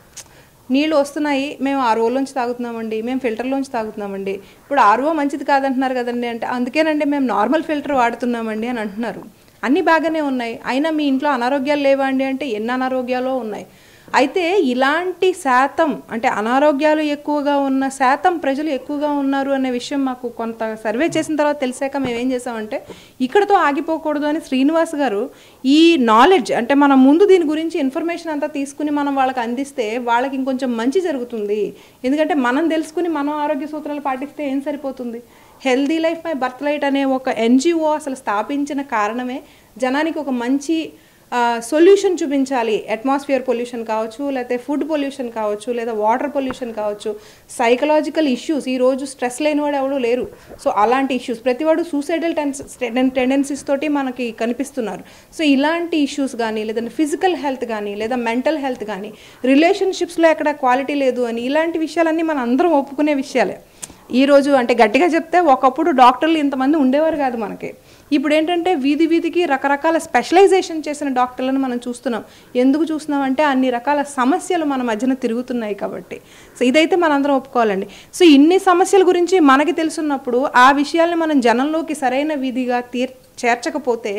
నీళ్ళు వస్తున్నాయి, మేము ఆర్ఓలోంచి తాగుతున్నామండి, మేము ఫిల్టర్లోంచి తాగుతున్నామండి. ఇప్పుడు ఆర్ఓ మంచిది కాదంటున్నారు కదండి అంటే అందుకేనండి మేము నార్మల్ ఫిల్టర్ వాడుతున్నామండి అని అంటున్నారు. అన్నీ బాగానే ఉన్నాయి, అయినా మీ ఇంట్లో అనారోగ్యాలు లేవా అండి అంటే ఎన్ని అనారోగ్యాలు ఉన్నాయి. అయితే ఇలాంటి శాతం అంటే అనారోగ్యాలు ఎక్కువగా ఉన్న శాతం ప్రజలు ఎక్కువగా ఉన్నారు అనే విషయం మాకు కొంత సర్వే చేసిన తర్వాత తెలిసాక మేము ఏం చేసామంటే ఇక్కడతో ఆగిపోకూడదు అని శ్రీనివాస్ గారు ఈ నాలెడ్జ్ అంటే మనం ముందు దీని గురించి ఇన్ఫర్మేషన్ అంతా తీసుకుని మనం వాళ్ళకి అందిస్తే వాళ్ళకి ఇంకొంచెం మంచి జరుగుతుంది. ఎందుకంటే మనం తెలుసుకుని మనం ఆరోగ్య సూత్రాలు పాటిస్తే ఏం సరిపోతుంది. Healthy life my birth right అనే ఒక ఎన్జిఓ అసలు స్థాపించిన కారణమే జనానికి ఒక మంచి సొల్యూషన్ చూపించాలి. అట్మాస్ఫియర్ పొల్యూషన్ కావచ్చు, లేకపోతే ఫుడ్ పొల్యూషన్ కావచ్చు, లేదా వాటర్ పొల్యూషన్ కావచ్చు, సైకలాజికల్ ఇష్యూస్. ఈరోజు స్ట్రెస్ లేనివాడు ఎవరు లేరు. సో అలాంటి ఇష్యూస్ ప్రతివాడు సూసైడల్ టెండెన్సీస్ తోటి మనకి కనిపిస్తున్నారు. సో ఇలాంటి ఇష్యూస్ కానీ లేదంటే ఫిజికల్ హెల్త్ కానీ లేదా మెంటల్ హెల్త్ కానీ రిలేషన్షిప్స్లో ఎక్కడ క్వాలిటీ లేదు అని ఇలాంటి విషయాలన్నీ మనం అందరం ఒప్పుకునే విషయాలే. ఈరోజు అంటే గట్టిగా చెప్తే ఒకప్పుడు డాక్టర్లు ఇంతమంది ఉండేవారు కాదు మనకి. ఇప్పుడు ఏంటంటే వీధి వీధికి రకరకాల స్పెషలైజేషన్ చేసిన డాక్టర్లను మనం చూస్తున్నాం. ఎందుకు చూస్తున్నాం అంటే అన్ని రకాల సమస్యలు మన మధ్యన తిరుగుతున్నాయి కాబట్టి. సో ఇదైతే మనందరం ఒప్పుకోవాలండి. సో ఇన్ని సమస్యల గురించి మనకి తెలుసున్నప్పుడు ఆ విషయాల్ని మనం జనంలోకి సరైన విధిగా చేర్చకపోతే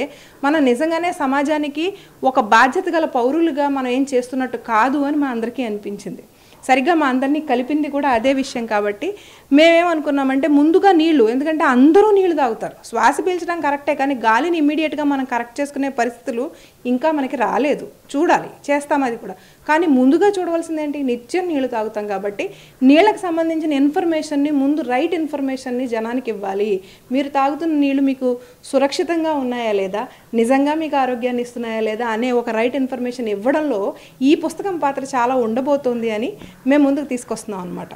మనం నిజంగానే సమాజానికి ఒక బాధ్యత గల పౌరులుగా మనం ఏం చేస్తున్నట్టు కాదు అని మా అందరికీ అనిపించింది. సరిగ్గా మా అందరినీ కలిపింది కూడా అదే విషయం కాబట్టి మేమేమనుకున్నామంటే ముందుగా నీళ్లు, ఎందుకంటే అందరూ నీళ్లు తాగుతారు, శ్వాస పీల్చడం కరెక్టే, కానీ గాలిని ఇమ్మీడియట్గా మనం కరెక్ట్ చేసుకునే పరిస్థితులు ఇంకా మనకి రాలేదు. చూడాలి, చేస్తాం అది కూడా. కానీ ముందుగా చూడవలసింది ఏంటి, నిత్యం నీళ్లు తాగుతాం కాబట్టి నీళ్ళకి సంబంధించిన ఇన్ఫర్మేషన్ని ముందు రైట్ ఇన్ఫర్మేషన్ని జనానికి ఇవ్వాలి. మీరు తాగుతున్న నీళ్లు మీకు సురక్షితంగా ఉన్నాయా లేదా, నిజంగా మీకు ఆరోగ్యాన్ని ఇస్తున్నాయా లేదా అనే ఒక రైట్ ఇన్ఫర్మేషన్ ఇవ్వడంలో ఈ పుస్తకం పాత్ర చాలా ఉండబోతోంది అని మేము ముందుకు తీసుకొస్తున్నాం అనమాట.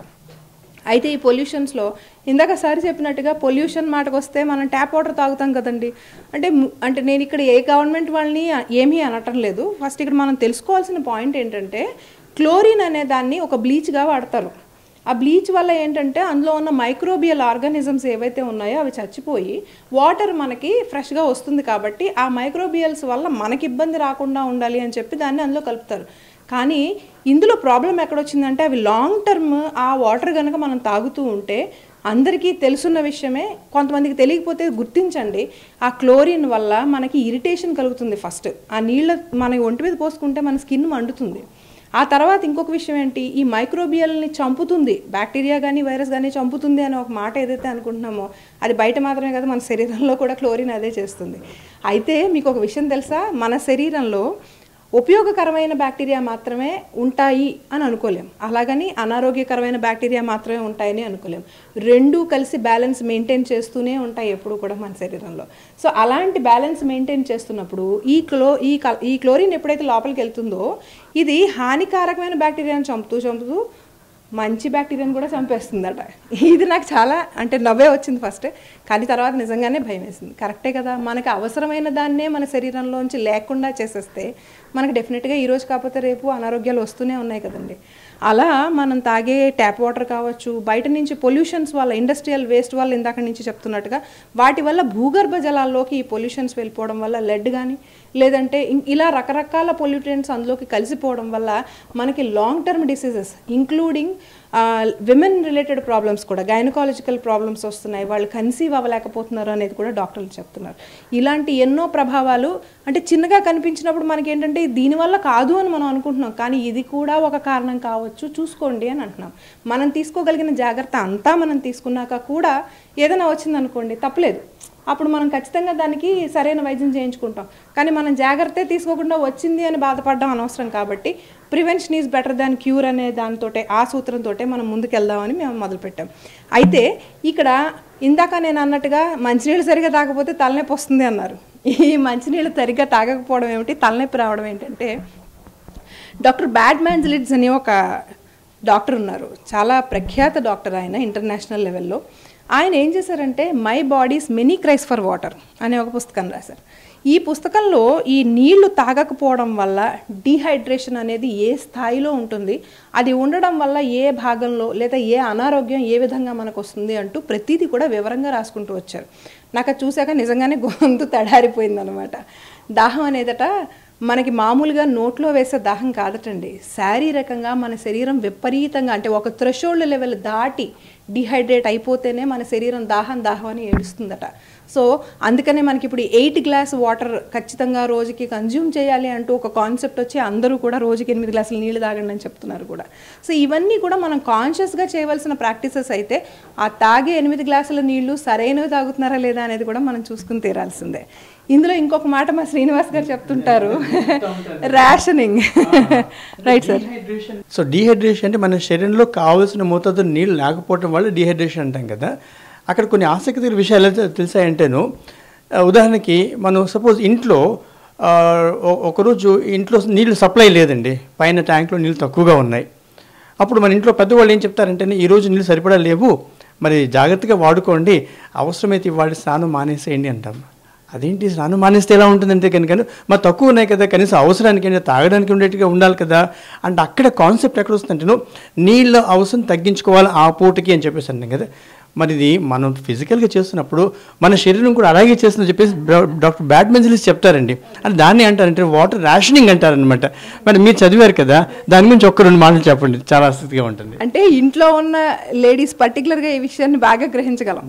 అయితే ఈ పొల్యూషన్స్లో ఇందాక సార్ చెప్పినట్టుగా పొల్యూషన్ మాటకు వస్తే మనం ట్యాప్ వాటర్ తాగుతాం కదండి. అంటే నేను ఇక్కడ ఏ గవర్నమెంట్ వాళ్ళని ఏమీ అనటం లేదు. ఫస్ట్ ఇక్కడ మనం తెలుసుకోవాల్సిన పాయింట్ ఏంటంటే క్లోరిన్ అనే దాన్ని ఒక బ్లీచ్గా వాడతారు. ఆ బ్లీచ్ వల్ల ఏంటంటే అందులో ఉన్న మైక్రోబియల్ ఆర్గానిజమ్స్ ఏవైతే ఉన్నాయో అవి చచ్చిపోయి వాటర్ మనకి ఫ్రెష్గా వస్తుంది. కాబట్టి ఆ మైక్రోబియల్స్ వల్ల మనకి ఇబ్బంది రాకుండా ఉండాలి అని చెప్పి దాన్ని అందులో కలుపుతారు. కానీ ఇందులో ప్రాబ్లం ఎక్కడొచ్చిందంటే అవి లాంగ్ టర్మ్ ఆ వాటర్ కనుక మనం తాగుతూ ఉంటే అందరికీ తెలుసున్న విషయమే, కొంతమందికి తెలియకపోతే గుర్తించండి, ఆ క్లోరిన్ వల్ల మనకి ఇరిటేషన్ కలుగుతుంది. ఫస్ట్ ఆ నీళ్ళ మన ఒంటి మీద పోసుకుంటే మన స్కిన్ మండుతుంది. ఆ తర్వాత ఇంకొక విషయం ఏంటి, ఈ మైక్రోబియల్ని చంపుతుంది, బ్యాక్టీరియా కానీ వైరస్ కానీ చంపుతుంది అనే ఒక మాట ఏదైతే అనుకుంటున్నామో అది బయట మాత్రమే కదా, మన శరీరంలో కూడా క్లోరిన్ అదే చేస్తుంది. అయితే మీకు ఒక విషయం తెలుసా, మన శరీరంలో ఉపయోగకరమైన బ్యాక్టీరియా మాత్రమే ఉంటాయి అని అనుకోలేం, అలాగని అనారోగ్యకరమైన బ్యాక్టీరియా మాత్రమే ఉంటాయని అనుకోలేం. రెండూ కలిసి బ్యాలెన్స్ మెయింటైన్ చేస్తూనే ఉంటాయి ఎప్పుడు కూడా మన శరీరంలో. సో అలాంటి బ్యాలెన్స్ మెయింటైన్ చేస్తున్నప్పుడు ఈ క్లోరిన్ ఎప్పుడైతే లోపలికి వెళ్తుందో ఇది హానికారకమైన బ్యాక్టీరియాని చంపుతూ మంచి బ్యాక్టీరియాని కూడా చంపేస్తుందట. ఇది నాకు చాలా అంటే నవ్వే వచ్చింది ఫస్ట్, కానీ తర్వాత నిజంగానే భయం వేసింది. కరెక్టే కదా, మనకు అవసరమైన దాన్నే మన శరీరంలోంచి లేకుండా చేసేస్తే మనకు డెఫినెట్గా ఈరోజు కాకపోతే రేపు అనారోగ్యాలు వస్తూనే ఉన్నాయి కదండి. అలా మనం తాగే ట్యాప్ వాటర్ కావచ్చు, బయట నుంచి పొల్యూషన్స్ వల్ల, ఇండస్ట్రియల్ వేస్ట్ వల్ల ఇందాక నుంచి చెప్తున్నట్టుగా వాటి వల్ల భూగర్భ జలాల్లోకి ఈ పొల్యూషన్స్ వెళ్ళిపోవడం వల్ల లెడ్ కానీ లేదంటే ఇలా రకరకాల పొల్యూటెంట్స్ అందులోకి కలిసిపోవడం వల్ల మనకి long term diseases including women related problems కూడా, గైనకాలజికల్ ప్రాబ్లమ్స్ వస్తున్నాయి, వాళ్ళు కన్సీవ్ అవ్వలేకపోతున్నారు అనేది కూడా డాక్టర్లు చెప్తున్నారు. ఇలాంటి ఎన్నో ప్రభావాలు అంటే చిన్నగా కనిపించినప్పుడు మనకి ఏంటంటే దీనివల్ల కాదు అని మనం అనుకుంటున్నాం, కానీ ఇది కూడా ఒక కారణం కావచ్చు, చూసుకోండి అని అంటున్నాం. మనం తీసుకోగలిగిన జాగ్రత్త అంతా మనం తీసుకున్నాక కూడా ఏదైనా వచ్చిందనుకోండి తప్పలేదు, అప్పుడు మనం ఖచ్చితంగా దానికి సరైన వైద్యం చేయించుకుంటాం. కానీ మనం జాగ్రత్త తీసుకోకుండా వచ్చింది అని బాధపడడం అనవసరం. కాబట్టి prevention is better than cure అనే దానితోటే, ఆ సూత్రంతో మనం ముందుకెళ్దామని మేము మొదలుపెట్టాం. అయితే ఇక్కడ ఇందాక నేను అన్నట్టుగా మంచినీళ్ళు సరిగా తాగకపోతే తలనొప్పి వస్తుంది అన్నారు. ఈ మంచినీళ్ళు సరిగ్గా తాగకపోవడం ఏమిటి, తలనొప్పి రావడం ఏంటంటే డాక్టర్ బ్యాడ్మాన్స్లిడ్స్ అని ఒక డాక్టర్ ఉన్నారు, చాలా ప్రఖ్యాత డాక్టర్ ఆయన ఇంటర్నేషనల్ లెవెల్లో. ఆయన ఏం చేశారంటే my bodies many cries for water అనే ఒక పుస్తకం రాశారు. ఈ పుస్తకంలో ఈ నీళ్లు తాగకపోవడం వల్ల డీహైడ్రేషన్ అనేది ఏ స్థాయిలో ఉంటుంది, అది ఉండడం వల్ల ఏ భాగంలో లేదా ఏ అనారోగ్యం ఏ విధంగా మనకు వస్తుంది అంటూ ప్రతిదీ కూడా వివరంగా రాసుకుంటూ వచ్చారు. నాకు అది చూశాక నిజంగానే గొంతు తడారిపోయిందనమాట. దాహం అనేదట మనకి మామూలుగా నోట్లో వేసే దాహం కాదటండి, శారీరకంగా మన శరీరం విపరీతంగా అంటే ఒక థ్రెషోల్డ్ లెవెల్ దాటి డిహైడ్రేట్ అయిపోతేనే మన శరీరం దాహం అని ఏడుస్తుందట. సో అందుకనే మనకి ఇప్పుడు 8 గ్లాస్ వాటర్ ఖచ్చితంగా రోజుకి కన్జ్యూమ్ చేయాలి అంటూ ఒక కాన్సెప్ట్ వచ్చి అందరూ కూడా రోజుకి 8 గ్లాసులు నీళ్ళు తాగండి అని చెప్తున్నారు కూడా. సో ఇవన్నీ కూడా మనం కాన్షియస్గా చేయవలసిన ప్రాక్టీసెస్ అయితే ఆ తాగే 8 గ్లాసుల నీళ్లు సరైనవి తాగుతున్నారా లేదా అనేది కూడా మనం చూసుకుని తీరాల్సిందే. ఇందులో ఇంకొక మాట మా శ్రీనివాస్ గారు చెప్తుంటారు, rationing. Right sir. So dehydration అంటే మన శరీరంలో కావాల్సిన మోతాదు నీళ్ళు లేకపోవడం వల్ల డీహైడ్రేషన్ అంటాం కదా. అక్కడ కొన్ని ఆసక్తికర విషయాలు తెలిసాయంటేను, ఉదాహరణకి మనం సపోజ్ ఇంట్లో ఒకరోజు ఇంట్లో నీళ్ళు సప్లై లేదండి, పైన ట్యాంక్లో నీళ్ళు తక్కువగా ఉన్నాయి. అప్పుడు మన ఇంట్లో పెద్దవాళ్ళు ఏం చెప్తారంటే ఈరోజు నీళ్ళు సరిపడా లేవు, మరి జాగ్రత్తగా వాడుకోండి, అవసరమైతే ఇవాళ స్నానం మానేసేయండి అంటాం. అదేంటి స్నానం మానేస్తే ఎలా ఉంటుందంటే కనుక మరి తక్కువ ఉన్నాయి కదా, కనీసం అవసరానికి తాగడానికి ఉండేట్టుగా ఉండాలి కదా అంటే అక్కడ కాన్సెప్ట్ ఎక్కడ వస్తుందంటే నీళ్ళ అవసరం తగ్గించుకోవాలి ఆ పూటకి అని చెప్పేసి అంటాం కదా. మరి ఇది మనం ఫిజికల్గా చేస్తున్నప్పుడు మన శరీరం కూడా అలాగే చేస్తుందని చెప్పేసి డాక్టర్ బ్యాడ్మెన్సిలిస్ట్ చెప్తారండి. అని దాన్ని అంటారంటే వాటర్ రేషనింగ్ అంటారనమాట. మరి మీరు చదివారు కదా, దాని గురించి ఒక్క 2 మాటలు చెప్పండి, చాలా ఆసక్తిగా ఉంటుంది. అంటే ఇంట్లో ఉన్న లేడీస్ పర్టికులర్గా ఈ విషయాన్ని బాగా గ్రహించగలం.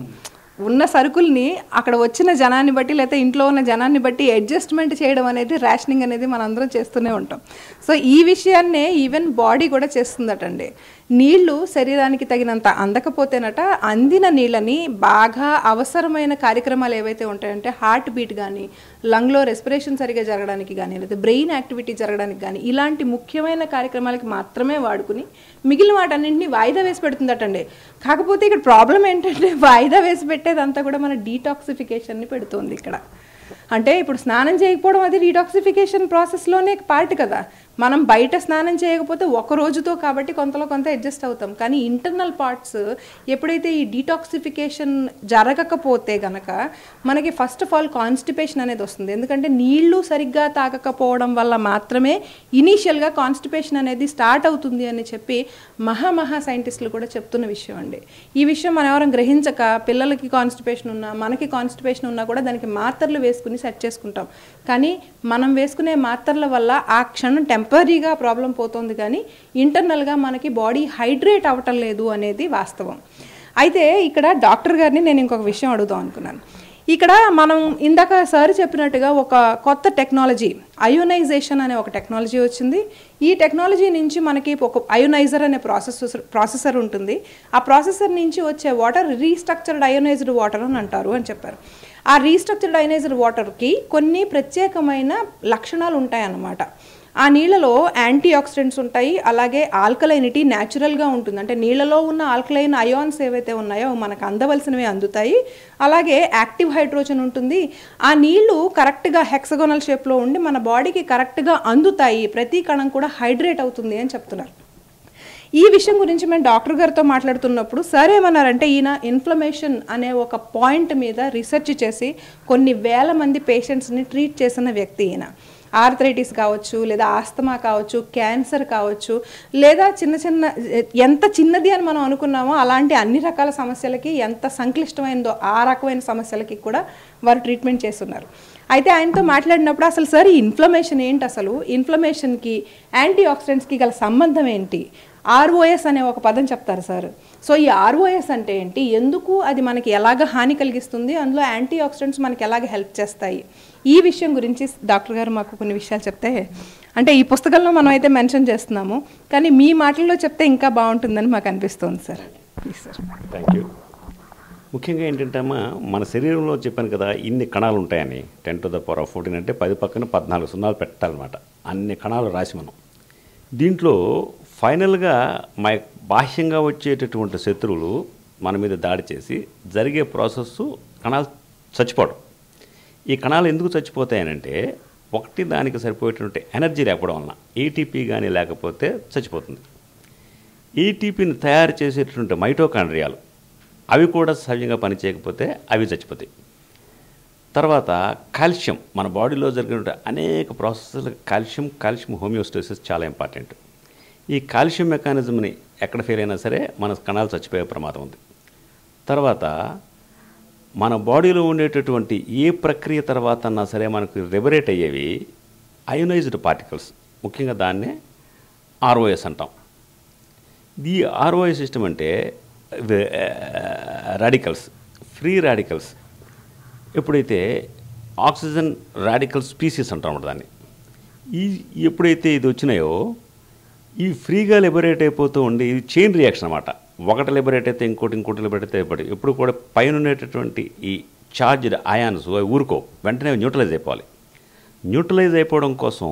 ఉన్న సరుకుల్ని అక్కడ వచ్చిన జనాన్ని బట్టి లేకపోతే ఇంట్లో ఉన్న జనాన్ని బట్టి అడ్జస్ట్మెంట్ చేయడం అనేది, రేషనింగ్ అనేది మనందరం చేస్తూనే ఉంటాం. సో ఈ విషయాన్నే ఈవెన్ బాడీ కూడా చేస్తుందటండి. నీళ్లు శరీరానికి తగినంత అందకపోతేనట అందిన నీళ్ళని బాగా అవసరమైన కార్యక్రమాలు ఏవైతే ఉంటాయంటే హార్ట్ బీట్ కానీ, లంగ్లో రెస్పిరేషన్ సరిగా జరగడానికి కానీ, లేదా బ్రెయిన్ యాక్టివిటీ జరగడానికి కానీ, ఇలాంటి ముఖ్యమైన కార్యక్రమాలకి మాత్రమే వాడుకుని మిగిలిన వాటన్నింటినీ వాయిదా వేసి పెడుతుందటండి. కాకపోతే ఇక్కడ ప్రాబ్లం ఏంటంటే వాయిదా వేసి పెట్టేదంతా కూడా మన డీటాక్సిఫికేషన్ని పెడుతుంది ఇక్కడ. అంటే ఇప్పుడు స్నానం చేయకపోవడం అది డీటాక్సిఫికేషన్ ప్రాసెస్లోనే పార్ట్ కదా. మనం బయట స్నానం చేయకపోతే ఒక రోజుతో కాబట్టి కొంతలో కొంత అడ్జస్ట్ అవుతాం. కానీ ఇంటర్నల్ పార్ట్స్ ఎప్పుడైతే ఈ డీటాక్సిఫికేషన్ జరగకపోతే గనక మనకి ఫస్ట్ ఆఫ్ ఆల్ కాన్స్టిపేషన్ అనేది వస్తుంది. ఎందుకంటే నీళ్లు సరిగ్గా తాగకపోవడం వల్ల మాత్రమే ఇనీషియల్గా కాన్స్టిపేషన్ అనేది స్టార్ట్ అవుతుంది అని చెప్పి మహా సైంటిస్టులు కూడా చెప్తున్న విషయం అండి. ఈ విషయం మనం ఎవరైనా గ్రహించక పిల్లలకి కాన్స్టిపేషన్ ఉన్నా, మనకి కాన్స్టిపేషన్ ఉన్నా కూడా దానికి మాత్రలు వేసుకుని సెట్ చేసుకుంటాం. కానీ మనం వేసుకునే మాత్రల వల్ల ఆ క్షణం టెంపరీగా ప్రాబ్లం పోతుంది, కానీ ఇంటర్నల్గా మనకి బాడీ హైడ్రేట్ అవ్వటం లేదు అనేది వాస్తవం. అయితే ఇక్కడ డాక్టర్ గారిని నేను ఇంకొక విషయం అడుగుదాం అనుకున్నాను. ఇక్కడ మనం ఇందాక సార్ చెప్పినట్టుగా ఒక కొత్త టెక్నాలజీ అయోనైజేషన్ అనే ఒక టెక్నాలజీ వచ్చింది. ఈ టెక్నాలజీ నుంచి మనకి ఒక అయోనైజర్ అనే ప్రాసెసర్ ఉంటుంది. ఆ ప్రాసెసర్ నుంచి వచ్చే వాటర్ రీస్ట్రక్చర్డ్ అయోనైజ్డ్ వాటర్ అని అంటారు అని చెప్పారు. ఆ రీస్ట్రక్చర్డ్ అయోనైజ్డ్ వాటర్కి కొన్ని ప్రత్యేకమైన లక్షణాలు ఉంటాయన్నమాట. ఆ నీళ్ళలో యాంటీ ఆక్సిడెంట్స్ ఉంటాయి, అలాగే ఆల్కలైనిటీ న్యాచురల్గా ఉంటుంది. అంటే నీళ్ళలో ఉన్న ఆల్కలైన్ అయాన్స్ ఏవైతే ఉన్నాయో మనకు అందవలసినవి అందుతాయి. అలాగే యాక్టివ్ హైడ్రోజన్ ఉంటుంది. ఆ నీళ్లు కరెక్ట్గా హెక్సగోనల్ షేప్లో ఉండి మన బాడీకి కరెక్ట్గా అందుతాయి. ప్రతి కణం కూడా హైడ్రేట్ అవుతుంది అని చెప్తున్నారు. ఈ విషయం గురించి మేము డాక్టర్ గారితో మాట్లాడుతున్నప్పుడు సార్ ఏమన్నారంటే, ఈయన ఇన్ఫ్లమేషన్ అనే ఒక పాయింట్ మీద రీసెర్చ్ చేసి కొన్ని వేల మంది పేషెంట్స్ని ట్రీట్ చేసిన వ్యక్తి ఈయన. ఆర్థరైటిస్ కావచ్చు, లేదా ఆస్తమా కావచ్చు, క్యాన్సర్ కావచ్చు, లేదా చిన్న ఎంత చిన్నది అని మనం అనుకున్నామో అలాంటి అన్ని రకాల సమస్యలకి, ఎంత సంక్లిష్టమైనదో ఆ రకమైన సమస్యలకి కూడా వారు ట్రీట్మెంట్ చేస్తున్నారు. అయితే ఆయనతో మాట్లాడినప్పుడు అసలు సార్ ఈ ఇన్ఫ్లమేషన్ ఏంటి, అసలు ఇన్ఫ్లమేషన్కి యాంటీ ఆక్సిడెంట్స్కి గల సంబంధం ఏంటి, ఆర్ఓఎస్ అనే ఒక పదం చెప్తారు సార్. సో ఈ ఆర్ఓఎస్ అంటే ఏంటి, ఎందుకు అది మనకి ఎలాగ హాని కలిగిస్తుంది, అందులో యాంటీ ఆక్సిడెంట్స్ మనకి ఎలాగ హెల్ప్ చేస్తాయి, ఈ విషయం గురించి డాక్టర్ గారు మాకు కొన్ని విషయాలు చెప్తే, అంటే ఈ పుస్తకంలో మనం అయితే మెన్షన్ చేస్తున్నాము, కానీ మీ మాటల్లో చెప్తే ఇంకా బాగుంటుందని మాకు అనిపిస్తుంది sir. Please sir. Thank you. ముఖ్యంగా ఏంటంటే అమ్మా, మన శరీరంలో చెప్పాను కదా ఇన్ని కణాలు ఉంటాయని, 10⁻14 అంటే 10 పక్కన 14 సున్నాలు పెట్టాలన్నమాట. అన్ని కణాలు రాసి మనం దీంట్లో ఫైనల్గా బాహ్యంగా వచ్చేటటువంటి శత్రువులు మన మీద దాడి చేసి జరిగే ప్రాసెస్ కణాలు చచ్చిపోవడం. ఈ కణాలు ఎందుకు చచ్చిపోతాయనంటే, ఒకటి దానికి సరిపోయేటువంటి ఎనర్జీ లేకపోవడం వలన, ఏటీపీ కానీ లేకపోతే చచ్చిపోతుంది. ఏటీపీని తయారు చేసేటటువంటి మైటోకాండ్రియాలు అవి కూడా సహజంగా పనిచేయకపోతే అవి చచ్చిపోతాయి. తర్వాత కాల్షియం, మన బాడీలో జరిగిన అనేక ప్రాసెస్లు కాల్షియం హోమియోస్టేసిస్ చాలా ఇంపార్టెంట్. ఈ కాల్షియం మెకానిజంని ఎక్కడ ఫెయిల్ అయినా సరే మన కణాలు చచ్చిపోయే ప్రమాదం ఉంది. తర్వాత మన బాడీలో ఉండేటటువంటి ఏ ప్రక్రియ తర్వాత అన్నా సరే మనకు లిబరేట్ అయ్యేవి అయోనైజ్డ్ పార్టికల్స్, ముఖ్యంగా దాన్నే ఆర్ఓఎస్ అంటాం. ఈ ఆర్ఓఎస్ సిస్టమ్ అంటే రాడికల్స్, ఫ్రీ రాడికల్స్. ఎప్పుడైతే ఆక్సిజన్ రాడికల్ స్పీసీస్ అంటాం దాన్ని, ఎప్పుడైతే ఇది వచ్చినాయో ఈ ఫ్రీగా లిబరేట్ అయిపోతూ ఉండి, ఇది చైన్ రియాక్షన్ అన్నమాట. ఒకటి లిబరేట్ అయితే ఇంకోటి లిబరేట్ అయితే ఎప్పుడు కూడా పైన ఉండేటటువంటి ఈ చార్జ్డ్ అయాన్స్ ఊరుకో, వెంటనే న్యూట్రలైజ్ అయిపోవాలి. న్యూట్రలైజ్ అయిపోవడం కోసం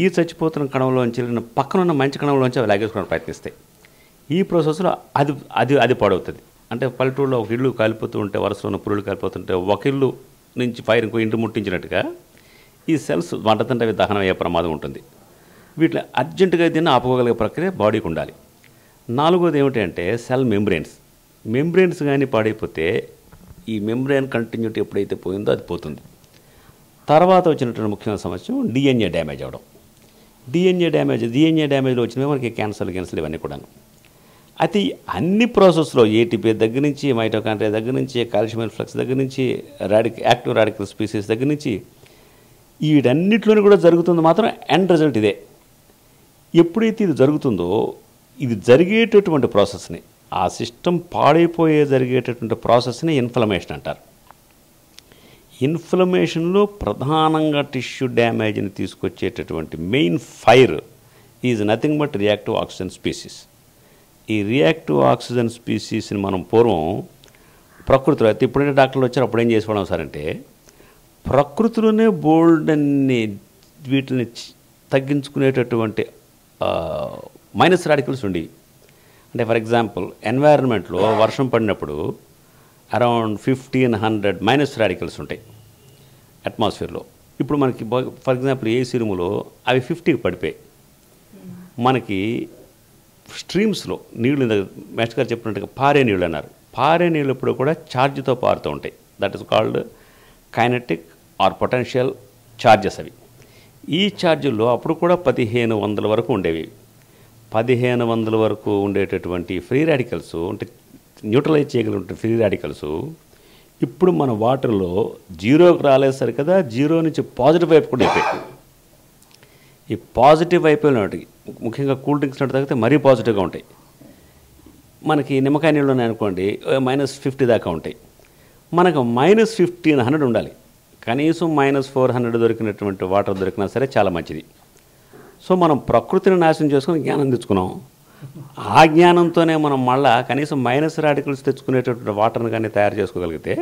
ఈ చచ్చిపోతున్న కణంలోంచి వెళ్ళిన పక్కనున్న మంచి కణంలోంచి అవి లాగేసుకోవడానికి ప్రయత్నిస్తాయి. ఈ ప్రాసెస్లో అది పాడవుతుంది. అంటే పల్లెటూరులో ఒక ఇల్లు కాలిపోతూ ఉంటే, వరుసలో ఉన్న పురుళ్ళు కాలిపోతుంటే, ఒక ఇల్లు నుంచి ఫైర్ ఇంకో ఇంటి ముట్టించినట్టుగా ఈ సెల్స్ వంటతంటే అవి దహనం అయ్యే ప్రమాదం ఉంటుంది. వీటిని అర్జెంటుగా దీన్ని ఆపుకోగలిగే ప్రక్రియ బాడీకి ఉండాలి. నాలుగోది ఏమిటంటే సెల్ మెంబ్రెయిన్స్ కానీ పాడైపోతే ఈ మెంబ్రెయిన్ కంటిన్యూటీ ఎప్పుడైతే పోయిందో అది పోతుంది. తర్వాత వచ్చినటువంటి ముఖ్యమైన సమస్య డిఎన్ఏ డ్యామేజ్ అవ్వడం. డిఎన్ఏ డ్యామేజ్లో వచ్చినవి మనకి క్యాన్సర్లు ఇవన్నీ కూడాను. అయితే అన్ని ప్రాసెస్లో ఏటీపీ దగ్గర నుంచి, మైటోకాండ్రియా దగ్గర నుంచి, కాల్షియం ఇన్ఫ్లక్స్ దగ్గర నుంచి, యాక్టివ్ రాడికల్ స్పీసీస్ దగ్గర నుంచి వీటన్నిటిలోనూ కూడా జరుగుతుంది మాత్రం ఎండ్ రిజల్ట్ ఇదే. ఎప్పుడైతే ఇది జరుగుతుందో ఇది జరిగేటటువంటి ప్రాసెస్ని, ఆ సిస్టమ్ పాడైపోయే జరిగేటటువంటి ప్రాసెస్ని ఇన్ఫ్లమేషన్ అంటారు. ఇన్ఫ్లమేషన్లో ప్రధానంగా టిష్యూ డ్యామేజ్ని తీసుకొచ్చేటటువంటి main fire is nothing but reactive oxygen species. ఈ రియాక్టివ్ ఆక్సిజన్ స్పీసీస్ని మనం పూర్వం ప్రకృతిలో, అయితే ఇప్పుడైతే డాక్టర్లు వచ్చారు అప్పుడు ఏం చేసుకోవడం సార్ అంటే, ప్రకృతిలోనే బోల్డ్ అన్ని వీటిని తగ్గించుకునేటటువంటి మైనస్ రాడికల్స్ ఉండేవి. అంటే ఫర్ ఎగ్జాంపుల్ ఎన్వైరన్మెంట్లో వర్షం పడినప్పుడు అరౌండ్ 1500 మైనస్ రాడికల్స్ ఉంటాయి అట్మాస్ఫియర్లో. ఇప్పుడు మనకి ఫర్ ఎగ్జాంపుల్ ఏసీ రూములో అవి 50కి పడిపోయాయి. మనకి స్ట్రీమ్స్లో నీళ్ళు, మేస్టర్ గారు చెప్పినట్టుగా పారే నీళ్ళు అన్నారు, పారే నీళ్ళు ఎప్పుడు కూడా ఛార్జ్తో పారుతూ ఉంటాయి. That is called kinetic or potential charges. అవి ఈ ఛార్జుల్లో అప్పుడు కూడా 1500 వరకు ఉండేవి. 1500 వరకు ఉండేటటువంటి ఫ్రీ రాడికల్స్, అంటే న్యూట్రలైజ్ చేయగలిగిన ఫ్రీ రాడికల్స్ ఇప్పుడు మన వాటర్లో 0కి రాలేసరి కదా, 0 నుంచి పాజిటివ్ వైపు కూడా అయిపోయాయి. ఈ పాజిటివ్ వైపు ముఖ్యంగా కూల్ డ్రింక్స్ తాగితే మరీ పాజిటివ్గా ఉంటాయి. మనకి నిమ్మకాయ నీళ్ళు ఉన్నాయనుకోండి -50 దాకా ఉంటాయి. మనకు -1500 ఉండాలి. కనీసం -400 దొరికినటువంటి వాటర్ దొరికినా సరే చాలా మంచిది. సో మనం ప్రకృతిని నాశనం చేసుకుని జ్ఞానం తెచ్చుకున్నాం. ఆ జ్ఞానంతోనే మనం మళ్ళా కనీసం మైనస్ రాడికల్స్ తెచ్చుకునేటటువంటి వాటర్ని కానీ తయారు చేసుకోగలిగితే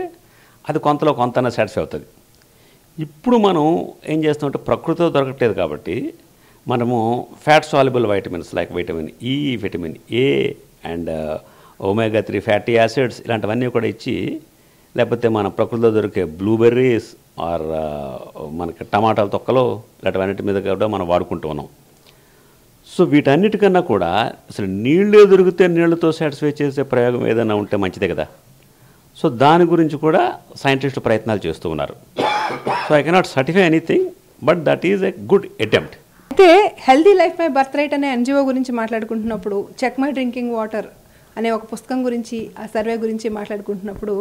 అది కొంతలో కొంత సాటిస్ఫై అవుతుంది. ఇప్పుడు మనం ఏం చేస్తామంటే ప్రకృతిలో దొరకట్లేదు కాబట్టి మనము fat soluble vitamins like vitamin E, vitamin A and ఒమేగా-3 fatty acids ఇలాంటివన్నీ కూడా ఇచ్చి, లేకపోతే మన ప్రకృతిలో దొరికే బ్లూబెర్రీస్ ఆర్ మనకి టమాటాల తొక్కలు ఇలాంటివన్నిటి మీద కూడా మనం వాడుకుంటూ ఉన్నాం. సో వీటన్నిటికన్నా కూడా అసలు నీళ్ళే దొరికితే నీళ్లతో సాటిస్ఫై చేసే ప్రయోగం ఏదైనా ఉంటే మంచిదే కదా. సో దాని గురించి కూడా సైంటిస్టులు ప్రయత్నాలు చేస్తూ ఉన్నారు. So I cannot certify anything, but that is a good attempt. అయితే healthy life my birth right అనే ఎన్జిఓ గురించి మాట్లాడుకుంటున్నప్పుడు, చెక్ మై డ్రింకింగ్ వాటర్ అనే ఒక పుస్తకం గురించి, ఆ సర్వే గురించి మాట్లాడుకుంటున్నప్పుడు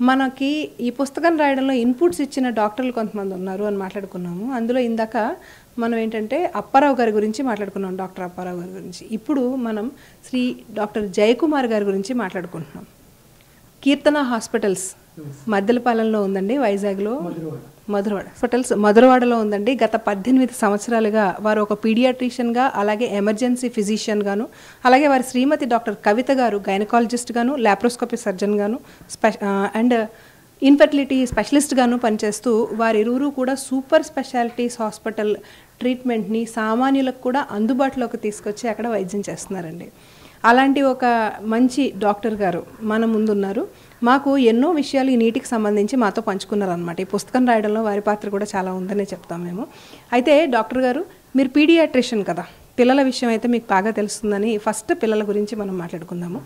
మనకి ఈ పుస్తకం రాయడంలో ఇన్పుట్స్ ఇచ్చిన డాక్టర్లు కొంతమంది ఉన్నారు అని మాట్లాడుకున్నాము. అందులో ఇందాక మనం ఏంటంటే అప్పారావు గారి గురించి మాట్లాడుకున్నాం, డాక్టర్ అప్పారావు గారి గురించి. ఇప్పుడు మనం శ్రీ డాక్టర్ జయకుమార్ గారి గురించి మాట్లాడుకుంటున్నాం. కీర్తన హాస్పిటల్స్ మద్దెలపాలెంలో ఉందండి, వైజాగ్లో. మధురవాడ హాస్పిటల్స్ మధురవాడలో ఉందండి. గత 18 సంవత్సరాలుగా వారు ఒక పీడియాట్రిషియన్గా, అలాగే ఎమర్జెన్సీ ఫిజిషియన్గాను, అలాగే వారి శ్రీమతి డాక్టర్ కవిత గారు గైనకాలజిస్ట్గాను, లాప్రోస్కోపీ సర్జన్గాను, అండ్ ఇన్ఫర్టిలిటీ స్పెషలిస్ట్గాను పనిచేస్తూ వారిరువురు కూడా సూపర్ స్పెషాలిటీస్ హాస్పిటల్ ట్రీట్మెంట్ని సామాన్యులకు కూడా అందుబాటులోకి తీసుకొచ్చి అక్కడ వైద్యం చేస్తున్నారండి. అలాంటి ఒక మంచి డాక్టర్ గారు మన ముందున్నారు. మాకు ఎన్నో విషయాలు ఈ నీటికి సంబంధించి మాతో పంచుకున్నారనమాట. ఈ పుస్తకం రాయడంలో వారి పాత్ర కూడా చాలా ఉందనే చెప్తాం మేము. అయితే డాక్టర్ గారు, మీరు పీడియాట్రిషియన్ కదా, పిల్లల విషయం అయితే మీకు బాగా తెలుస్తుందని ఫస్ట్ పిల్లల గురించి మనం మాట్లాడుకుందాము.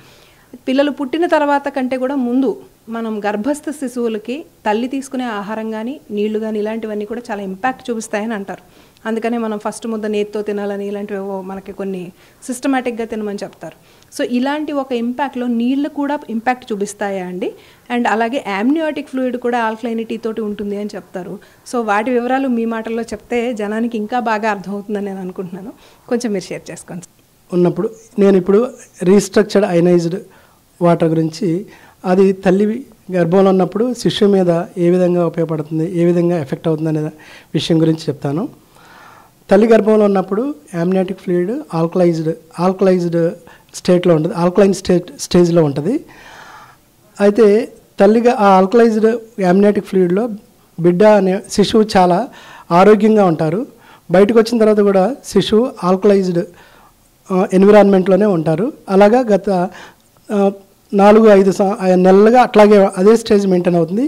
పిల్లలు పుట్టిన తర్వాత కంటే కూడా ముందు మనం గర్భస్థ శిశువులకి తల్లి తీసుకునే ఆహారం కానీ, నీళ్లు కానీ ఇలాంటివన్నీ కూడా చాలా ఇంపాక్ట్ చూపిస్తాయని అంటారు. అందుకనే మనం ఫస్ట్ ముద్ద నేతితో తినాలని ఇలాంటివేవో మనకి కొన్ని సిస్టమేటిక్గా తినమని చెప్తారు. సో ఇలాంటి ఒక ఇంపాక్ట్లో నీళ్లు కూడా ఇంపాక్ట్ చూపిస్తాయా అండి? అండ్ అలాగే యామ్నియాటిక్ ఫ్లూయిడ్ కూడా ఆల్కలైనిటీ తోటి ఉంటుంది అని చెప్తారు. సో వాటి వివరాలు మీ మాటల్లో చెప్తే జనానికి ఇంకా బాగా అర్థమవుతుందని నేను అనుకుంటున్నాను. కొంచెం మీరు షేర్ చేసుకోండి. ఉన్నప్పుడు నేను ఇప్పుడు రీస్ట్రక్చర్డ్ అయనైజ్డ్ వాటర్ గురించి, అది తల్లి గర్భంలో ఉన్నప్పుడు శిశువు మీద ఏ విధంగా ఉపయోగపడుతుంది, ఏ విధంగా ఎఫెక్ట్ అవుతుంది అనే విషయం గురించి చెప్తాను. తల్లి గర్భంలో ఉన్నప్పుడు యామ్నియాటిక్ ఫ్లూయిడ్ ఆల్కలైజ్డ్ స్టేట్లో ఉంటుంది, ఆల్కలైన్ స్టేజ్లో ఉంటుంది. అయితే తల్లిగా ఆ ఆల్కలైజ్డ్ యామ్నియాటిక్ ఫ్లూయిడ్లో బిడ్డ అనే శిశువు చాలా ఆరోగ్యంగా ఉంటారు. బయటకు వచ్చిన తర్వాత కూడా శిశువు ఆల్కలైజ్డ్ ఎన్విరాన్మెంట్లోనే ఉంటారు. అలాగా గత 4-5 నెలలుగా అట్లాగే అదే స్టేజ్ మెయింటైన్ అవుతుంది.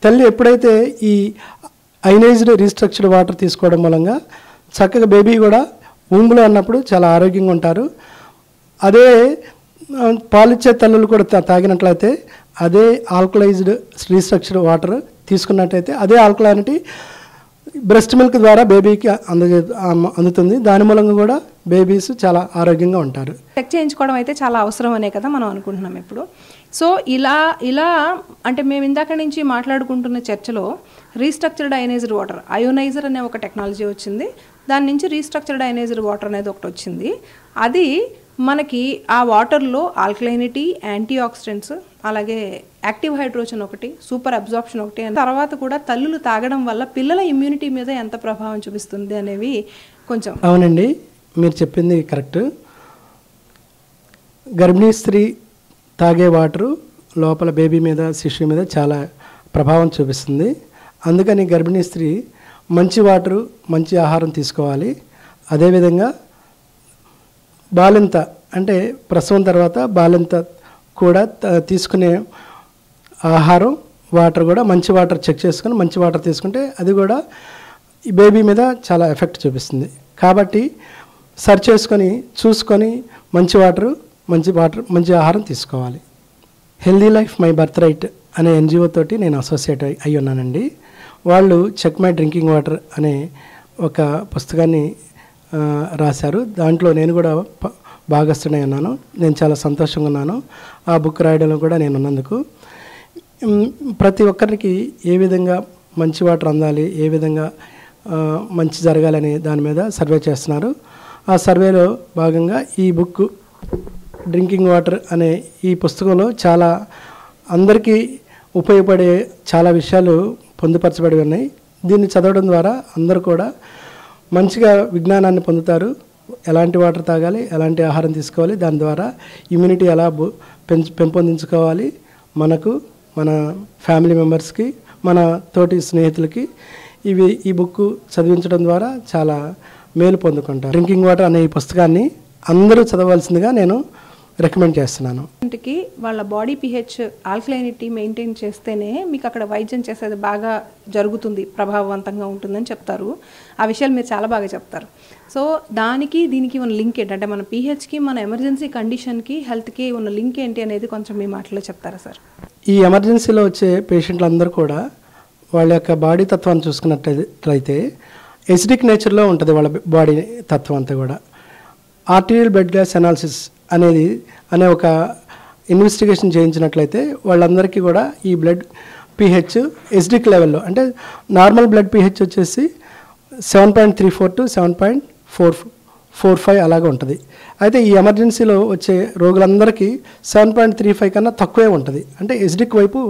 తల్లి ఎప్పుడైతే ఈ అయనైజ్డ్ రీస్ట్రక్చర్డ్ వాటర్ తీసుకోవడం మూలంగా చక్కగా బేబీ కూడా ఊంబులో ఉన్నప్పుడు చాలా ఆరోగ్యంగా ఉంటారు. అదే పాలిచ్చే తల్లులు కూడా తాగినట్లయితే అదే ఆల్కలైజ్డ్ రీస్ట్రక్చర్డ్ వాటర్ తీసుకున్నట్టయితే అదే ఆల్కలైనిటీ బ్రెస్ట్ మిల్క్ ద్వారా బేబీకి అందుతుంది. దాని మూలంగా కూడా బేబీస్ చాలా ఆరోగ్యంగా ఉంటారు. చెక్ చేయించుకోవడం అయితే చాలా అవసరం అనే కదా మనం అనుకుంటున్నాం ఇప్పుడు. సో ఇలా అంటే మేము ఇందాక నుంచి మాట్లాడుకుంటున్న చర్చలో రీస్ట్రక్చర్డ్ అయనైజ్డ్ వాటర్, అయోనైజర్ అనే ఒక టెక్నాలజీ వచ్చింది. దాని నుంచి రీస్ట్రక్చర్డ్ అయనైజ్డ్ వాటర్ అనేది ఒకటి వచ్చింది. అది మనకి ఆ వాటర్లో ఆల్కలైనిటీ, యాంటీ ఆక్సిడెంట్స్, అలాగే యాక్టివ్ హైడ్రోజన్ ఒకటి, సూపర్ అబ్జార్ప్షన్ ఒకటి, తర్వాత కూడా తల్లులు తాగడం వల్ల పిల్లల ఇమ్యూనిటీ మీద ఎంత ప్రభావం చూపిస్తుంది అనేవి కొంచెం. అవునండి, మీరు చెప్పింది కరెక్ట్. గర్భిణీ స్త్రీ తాగే వాటరు లోపల బేబీ మీద, శిశువు మీద చాలా ప్రభావం చూపిస్తుంది. అందుకని గర్భిణీ స్త్రీ మంచి వాటరు, మంచి ఆహారం తీసుకోవాలి. అదేవిధంగా బాలింత అంటే ప్రసవం తర్వాత బాలింత కూడా తీసుకునే ఆహారం, వాటర్ కూడా మంచి వాటర్ చెక్ చేసుకొని మంచి వాటర్ తీసుకుంటే అది కూడా ఈ బేబీ మీద చాలా ఎఫెక్ట్ చూపిస్తుంది. కాబట్టి సర్చ్ చేసుకొని చూసుకొని మంచి వాటర్, మంచి ఆహారం తీసుకోవాలి. Healthy life my birth right అనే ఎన్జిఓ తోటి నేను అసోసియేట్ అయి ఉన్నానండి. వాళ్ళు చెక్ మై డ్రింకింగ్ వాటర్ అనే ఒక పుస్తకాన్ని రాశారు. దాంట్లో నేను కూడా భాగస్థుడై ఉన్నాను. నేను చాలా సంతోషంగా ఉన్నాను ఆ బుక్ రాయడంలో కూడా నేను ఉన్నందుకు. ప్రతి ఒక్కరికి ఏ విధంగా మంచి వాటర్ అందాలి, ఏ విధంగా మంచి జరగాలని దాని మీద సర్వే చేస్తున్నారు. ఆ సర్వేలో భాగంగా ఈ బుక్ డ్రింకింగ్ వాటర్ అనే ఈ పుస్తకంలో చాలా అందరికీ ఉపయోగపడే చాలా విషయాలు పొందుపరచబడి ఉన్నాయి. దీన్ని చదవడం ద్వారా అందరూ కూడా మంచిగా విజ్ఞానాన్ని పొందుతారు. ఎలాంటి వాటర్ తాగాలి, ఎలాంటి ఆహారం తీసుకోవాలి, దాని ద్వారా ఇమ్యూనిటీ ఎలా పెంపొందించుకోవాలి, మనకు, మన ఫ్యామిలీ మెంబర్స్కి, మన తోటి స్నేహితులకి ఈ బుక్ చదివించడం ద్వారా చాలా మేలు పొందుకుంటారు. డ్రింకింగ్ వాటర్ అనే ఈ పుస్తకాన్ని అందరూ చదవవలసిందిగా నేను రికమెండ్ చేస్తున్నాను. ఇంటికి వాళ్ళ బాడీ pH ఆల్కలైనిటీ మెయింటైన్ చేస్తేనే మీకు అక్కడ వైద్యం చేసేది బాగా జరుగుతుంది, ప్రభావవంతంగా ఉంటుందని చెప్తారు. ఆ విషయాలు మీరు చాలా బాగా చెప్తారు. సో దానికి దీనికి ఉన్న లింక్ ఏంటంటే మన pHకి, మన ఎమర్జెన్సీ కండిషన్కి, హెల్త్కి ఉన్న లింక్ ఏంటి అనేది కొంచెం మీ మాటలో చెప్తారా సార్? ఈ ఎమర్జెన్సీలో వచ్చే పేషెంట్లందరూ కూడా వాళ్ళ యొక్క బాడీ తత్వాన్ని చూసుకున్నట్లయితే ఎసిడిక్ నేచర్లో ఉంటుంది వాళ్ళ బాడీ తత్వం అంతా కూడా. ఆర్టీరియల్ బ్లడ్ గ్యాస్ అనాలిసిస్ అనే ఒక ఇన్వెస్టిగేషన్ చేయించినట్లయితే వాళ్ళందరికీ కూడా ఈ బ్లడ్ pH ఎసిడిక్ లెవెల్లో, అంటే నార్మల్ బ్లడ్ pH వచ్చేసి 7.34 to 7.45 అలాగే ఉంటుంది. అయితే ఈ ఎమర్జెన్సీలో వచ్చే రోగులందరికీ 7.35 కన్నా తక్కువే ఉంటుంది. అంటే ఎసిడిక్ వైపు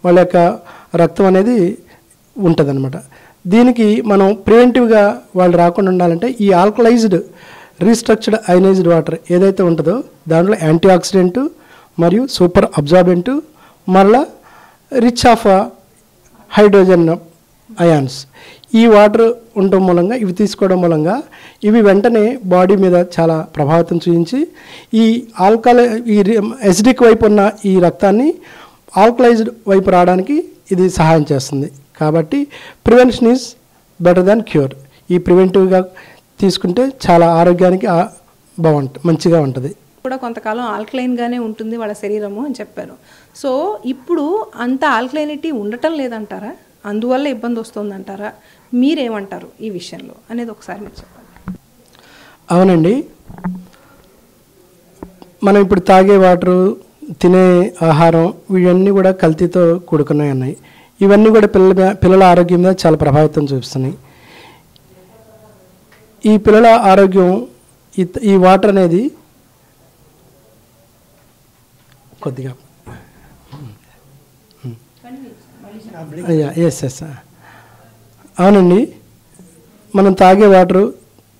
వాళ్ళ యొక్క రక్తం అనేది ఉంటుంది అనమాట. దీనికి మనం ప్రివెంటివ్గా వాళ్ళు రాకుండా ఉండాలంటే ఈ ఆల్కలైజ్డ్ రీస్ట్రక్చర్డ్ అయనైజ్డ్ వాటర్ ఏదైతే ఉంటుందో దాంట్లో యాంటీ ఆక్సిడెంటు మరియు సూపర్ అబ్జార్బెంటు, మరలా రిచ్ ఆఫ్ హైడ్రోజన్ అయాన్స్, ఈ వాటర్ ఉండటం మూలంగా, ఇవి తీసుకోవడం మూలంగా ఇవి వెంటనే బాడీ మీద చాలా ప్రభావితం చూపించి ఈ ఎసిడిక్ వైపు ఉన్న ఈ రక్తాన్ని ఆల్కలైజ్డ్ వైపు రావడానికి ఇది సహాయం చేస్తుంది. కాబట్టి prevention is better than cure. ఈ ప్రివెంటివ్గా తీసుకుంటే చాలా ఆరోగ్యానికి మంచిగా ఉంటుంది. కూడా కొంతకాలం ఆల్కలైన్గానే ఉంటుంది వాళ్ళ శరీరము అని చెప్పారు. సో ఇప్పుడు అంత ఆల్కలైనిటీ ఉండటం లేదంటారా? అందువల్ల ఇబ్బంది వస్తుందంటారా? మీరేమంటారు ఈ విషయంలో అనేది ఒకసారి మీరు చెప్పండి. అవునండి, మనం ఇప్పుడు తాగే వాటరు, తినే ఆహారం, ఇవన్నీ కూడా కల్తీతో కూడుకున్నాయి. ఇవన్నీ కూడా పిల్లల ఆరోగ్యం మీద చాలా ప్రభావితం చూపిస్తున్నాయి. ఈ పిల్లల ఆరోగ్యం, ఈ వాటర్ అనేది కొద్దిగా ఎస్ అవునండి, మనం తాగే వాటరు,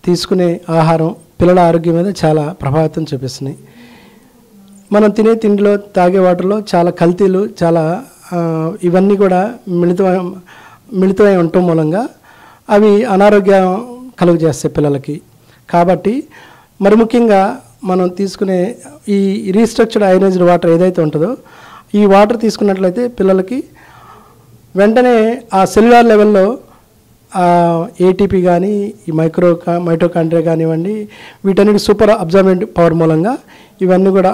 తీసుకునే ఆహారం పిల్లల ఆరోగ్యం మీద చాలా ప్రభావితం చూపిస్తున్నాయి. మనం తినే తిండిలో, తాగే వాటర్లో చాలా కల్తీలు, చాలా ఇవన్నీ కూడా మిళితమై ఉండటం మూలంగా అవి అనారోగ్యం కలుగు చేస్తాయి పిల్లలకి. కాబట్టి మరి ముఖ్యంగా మనం తీసుకునే ఈ రీస్ట్రక్చర్డ్ అయనైజ్డ్ వాటర్ ఏదైతే ఉంటుందో ఈ వాటర్ తీసుకున్నట్లయితే పిల్లలకి వెంటనే ఆ సెల్యులార్ లెవెల్లో ఏటీపీ కానీ, ఈ మైటోకాండ్రియా కానివ్వండి, వీటన్నిటి సూపర్ అబ్జార్బెంట్ పవర్ మూలంగా ఇవన్నీ కూడా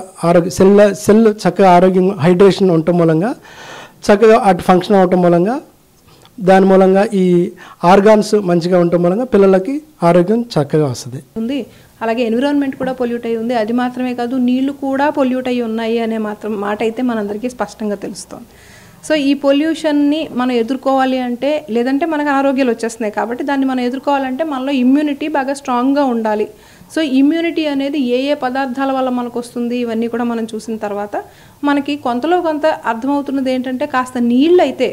సెల్ చక్కగా ఆరోగ్యం, హైడ్రేషన్ ఉండటం మూలంగా చక్కగా అటు ఫంక్షన్ అవటం మూలంగా దాని మూలంగా ఈ ఆర్గాన్స్ మంచిగా ఉండటం మూలంగా పిల్లలకి ఆరోగ్యం చక్కగా వస్తుంది ఉంది. అలాగే ఎన్విరాన్మెంట్ కూడా పొల్యూట్ అయి ఉంది. అది మాత్రమే కాదు, నీళ్లు కూడా పొల్యూట్ అయి ఉన్నాయి అనే మాట అయితే మనందరికీ స్పష్టంగా తెలుస్తుంది. సో ఈ పొల్యూషన్ని మనం ఎదుర్కోవాలి అంటే, లేదంటే మనకు అనారోగ్యాలు వచ్చేస్తున్నాయి కాబట్టి దాన్ని మనం ఎదుర్కోవాలంటే మనలో ఇమ్యూనిటీ బాగా స్ట్రాంగ్గా ఉండాలి. సో ఇమ్యూనిటీ అనేది ఏ పదార్థాల వల్ల మనకు వస్తుంది ఇవన్నీ కూడా మనం చూసిన తర్వాత మనకి కొంతలో కొంత అర్థమవుతున్నది ఏంటంటే, కాస్త నీళ్ళు అయితే,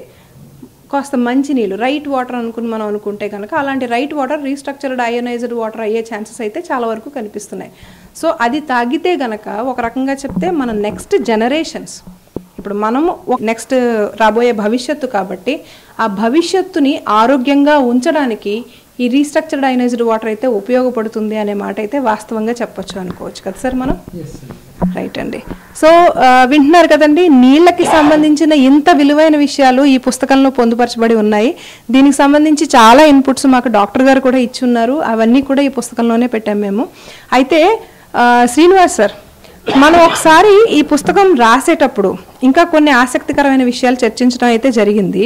కాస్త మంచి నీళ్ళు, రైట్ వాటర్ మనం అనుకుంటే కనుక అలాంటి right water restructured ionised water అయ్యే ఛాన్సెస్ అయితే చాలా వరకు కనిపిస్తున్నాయి. సో అది తాగితే గనక ఒక రకంగా చెప్తే మన నెక్స్ట్ జనరేషన్స్, ఇప్పుడు మనము నెక్స్ట్ రాబోయే భవిష్యత్తు కాబట్టి ఆ భవిష్యత్తుని ఆరోగ్యంగా ఉంచడానికి ఈ రీస్ట్రక్చర్డ్ అయోనైజ్డ్ వాటర్ అయితే ఉపయోగపడుతుంది అనే మాట అయితే వాస్తవంగా చెప్పొచ్చు అనుకోవచ్చు కదా సార్ మనం. రైట్ అండి. సో వింటున్నారు కదండి, నీళ్ళకి సంబంధించిన ఇంత విలువైన విషయాలు ఈ పుస్తకంలో పొందుపరచబడి ఉన్నాయి. దీనికి సంబంధించి చాలా ఇన్పుట్స్ మాకు డాక్టర్ గారు కూడా ఇచ్చి ఉన్నారు. అవన్నీ కూడా ఈ పుస్తకంలోనే పెట్టాం మేము. అయితే శ్రీనివాస్ సార్, మనం ఒకసారి ఈ పుస్తకం రాసేటప్పుడు ఇంకా కొన్ని ఆసక్తికరమైన విషయాలు చర్చించడం అయితే జరిగింది.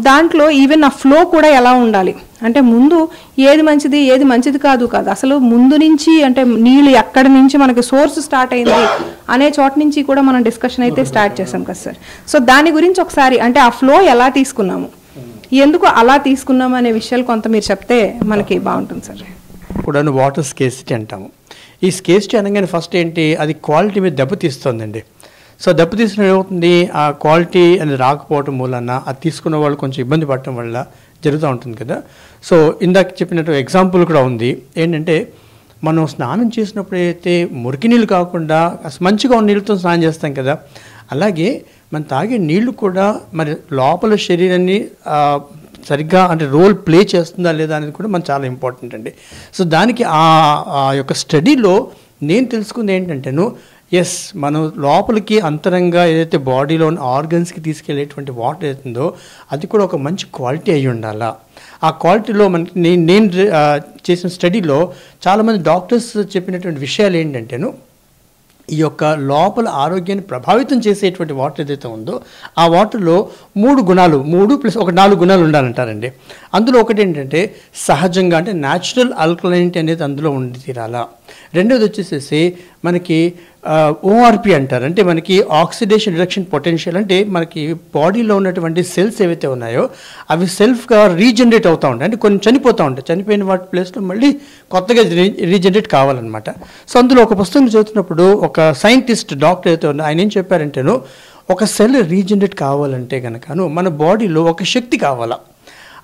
దాంట్లో ఈవెన్ ఆ ఫ్లో కూడా ఎలా ఉండాలి అంటే, ముందు ఏది మంచిది ఏది మంచిది కాదు అసలు ముందు నుంచి అంటే నీళ్ళు ఎక్కడి నుంచి మనకి సోర్స్ స్టార్ట్ అయింది అనే చోట నుంచి కూడా మనం డిస్కషన్ అయితే స్టార్ట్ చేసాం కదా సార్. సో దాని గురించి ఒకసారి అంటే ఆ ఫ్లో ఎలా తీసుకున్నాము, ఎందుకు అలా తీసుకున్నాము అనే విషయాలు కొంత మీరు చెప్తే మనకి బాగుంటుంది సార్. కూడా వాటర్ స్కేసిటీ అంటాము. ఈ స్కేసిటీ అనగానే ఫస్ట్ ఏంటి, అది క్వాలిటీ మీద దెబ్బతీస్తుందండి. సో దెబ్బతీసిన ఏమవుతుంది, ఆ క్వాలిటీ అనేది రాకపోవటం మూలన అది తీసుకున్న వాళ్ళు కొంచెం ఇబ్బంది పడటం వల్ల జరుగుతూ ఉంటుంది కదా. సో ఇందాక చెప్పినట్టు ఎగ్జాంపుల్ కూడా ఉంది. ఏంటంటే, మనం స్నానం చేసినప్పుడు అయితే మురికి నీళ్ళు కాకుండా మంచిగా ఉన్న నీళ్ళతో స్నానం చేస్తాం కదా, అలాగే మనం తాగే నీళ్లు కూడా మరి లోపల శరీరాన్ని సరిగ్గా అంటే రోల్ ప్లే చేస్తుందా లేదా అనేది కూడా మనకు చాలా ఇంపార్టెంట్ అండి. సో దానికి ఆ యొక్క స్టడీలో నేను తెలుసుకుంది ఏంటంటేను, ఎస్, మనం లోపలికి అంతరంగా ఏదైతే బాడీలో ఉన్న ఆర్గన్స్కి తీసుకెళ్లేటువంటి వాటర్ అవుతుందో అది కూడా ఒక మంచి క్వాలిటీ అయి ఉండాలా. ఆ క్వాలిటీలో మనకి నేను చేసిన స్టడీలో చాలామంది డాక్టర్స్ చెప్పినటువంటి విషయాలు ఏంటంటేను, ఈ యొక్క లోపల ఆరోగ్యాన్ని ప్రభావితం చేసేటువంటి వాటర్ ఏదైతే ఉందో ఆ వాటర్లో 3 గుణాలు 3+1 గుణాలు ఉండాలంటారండి. అందులో ఒకటి ఏంటంటే సహజంగా అంటే న్యాచురల్ ఆల్కలైనిటీ అనేది అందులో ఉండి తీరాలా. రెండోది వచ్చేసేసి మనకి ఓఆర్పి అంటారు, అంటే మనకి ఆక్సిడేషన్ రిడక్షన్ పొటెన్షియల్, అంటే మనకి బాడీలో ఉన్నటువంటి సెల్స్ ఏవైతే ఉన్నాయో అవి సెల్ఫ్గా రీజనరేట్ అవుతూ ఉంటాయి, అంటే కొన్ని చనిపోతూ ఉంటాయి, చనిపోయిన వాటి ప్లేస్లో మళ్ళీ కొత్తగా రీజనరేట్ కావాలన్నమాట. సో అందులో ఒక పుస్తకం చదువుతున్నప్పుడు ఒక సైంటిస్ట్ డాక్టర్ అయితే ఉన్నా ఆయన ఏం చెప్పారంటేను, ఒక సెల్ రీజనరేట్ కావాలంటే కనుకను మన బాడీలో ఒక శక్తి కావాలా.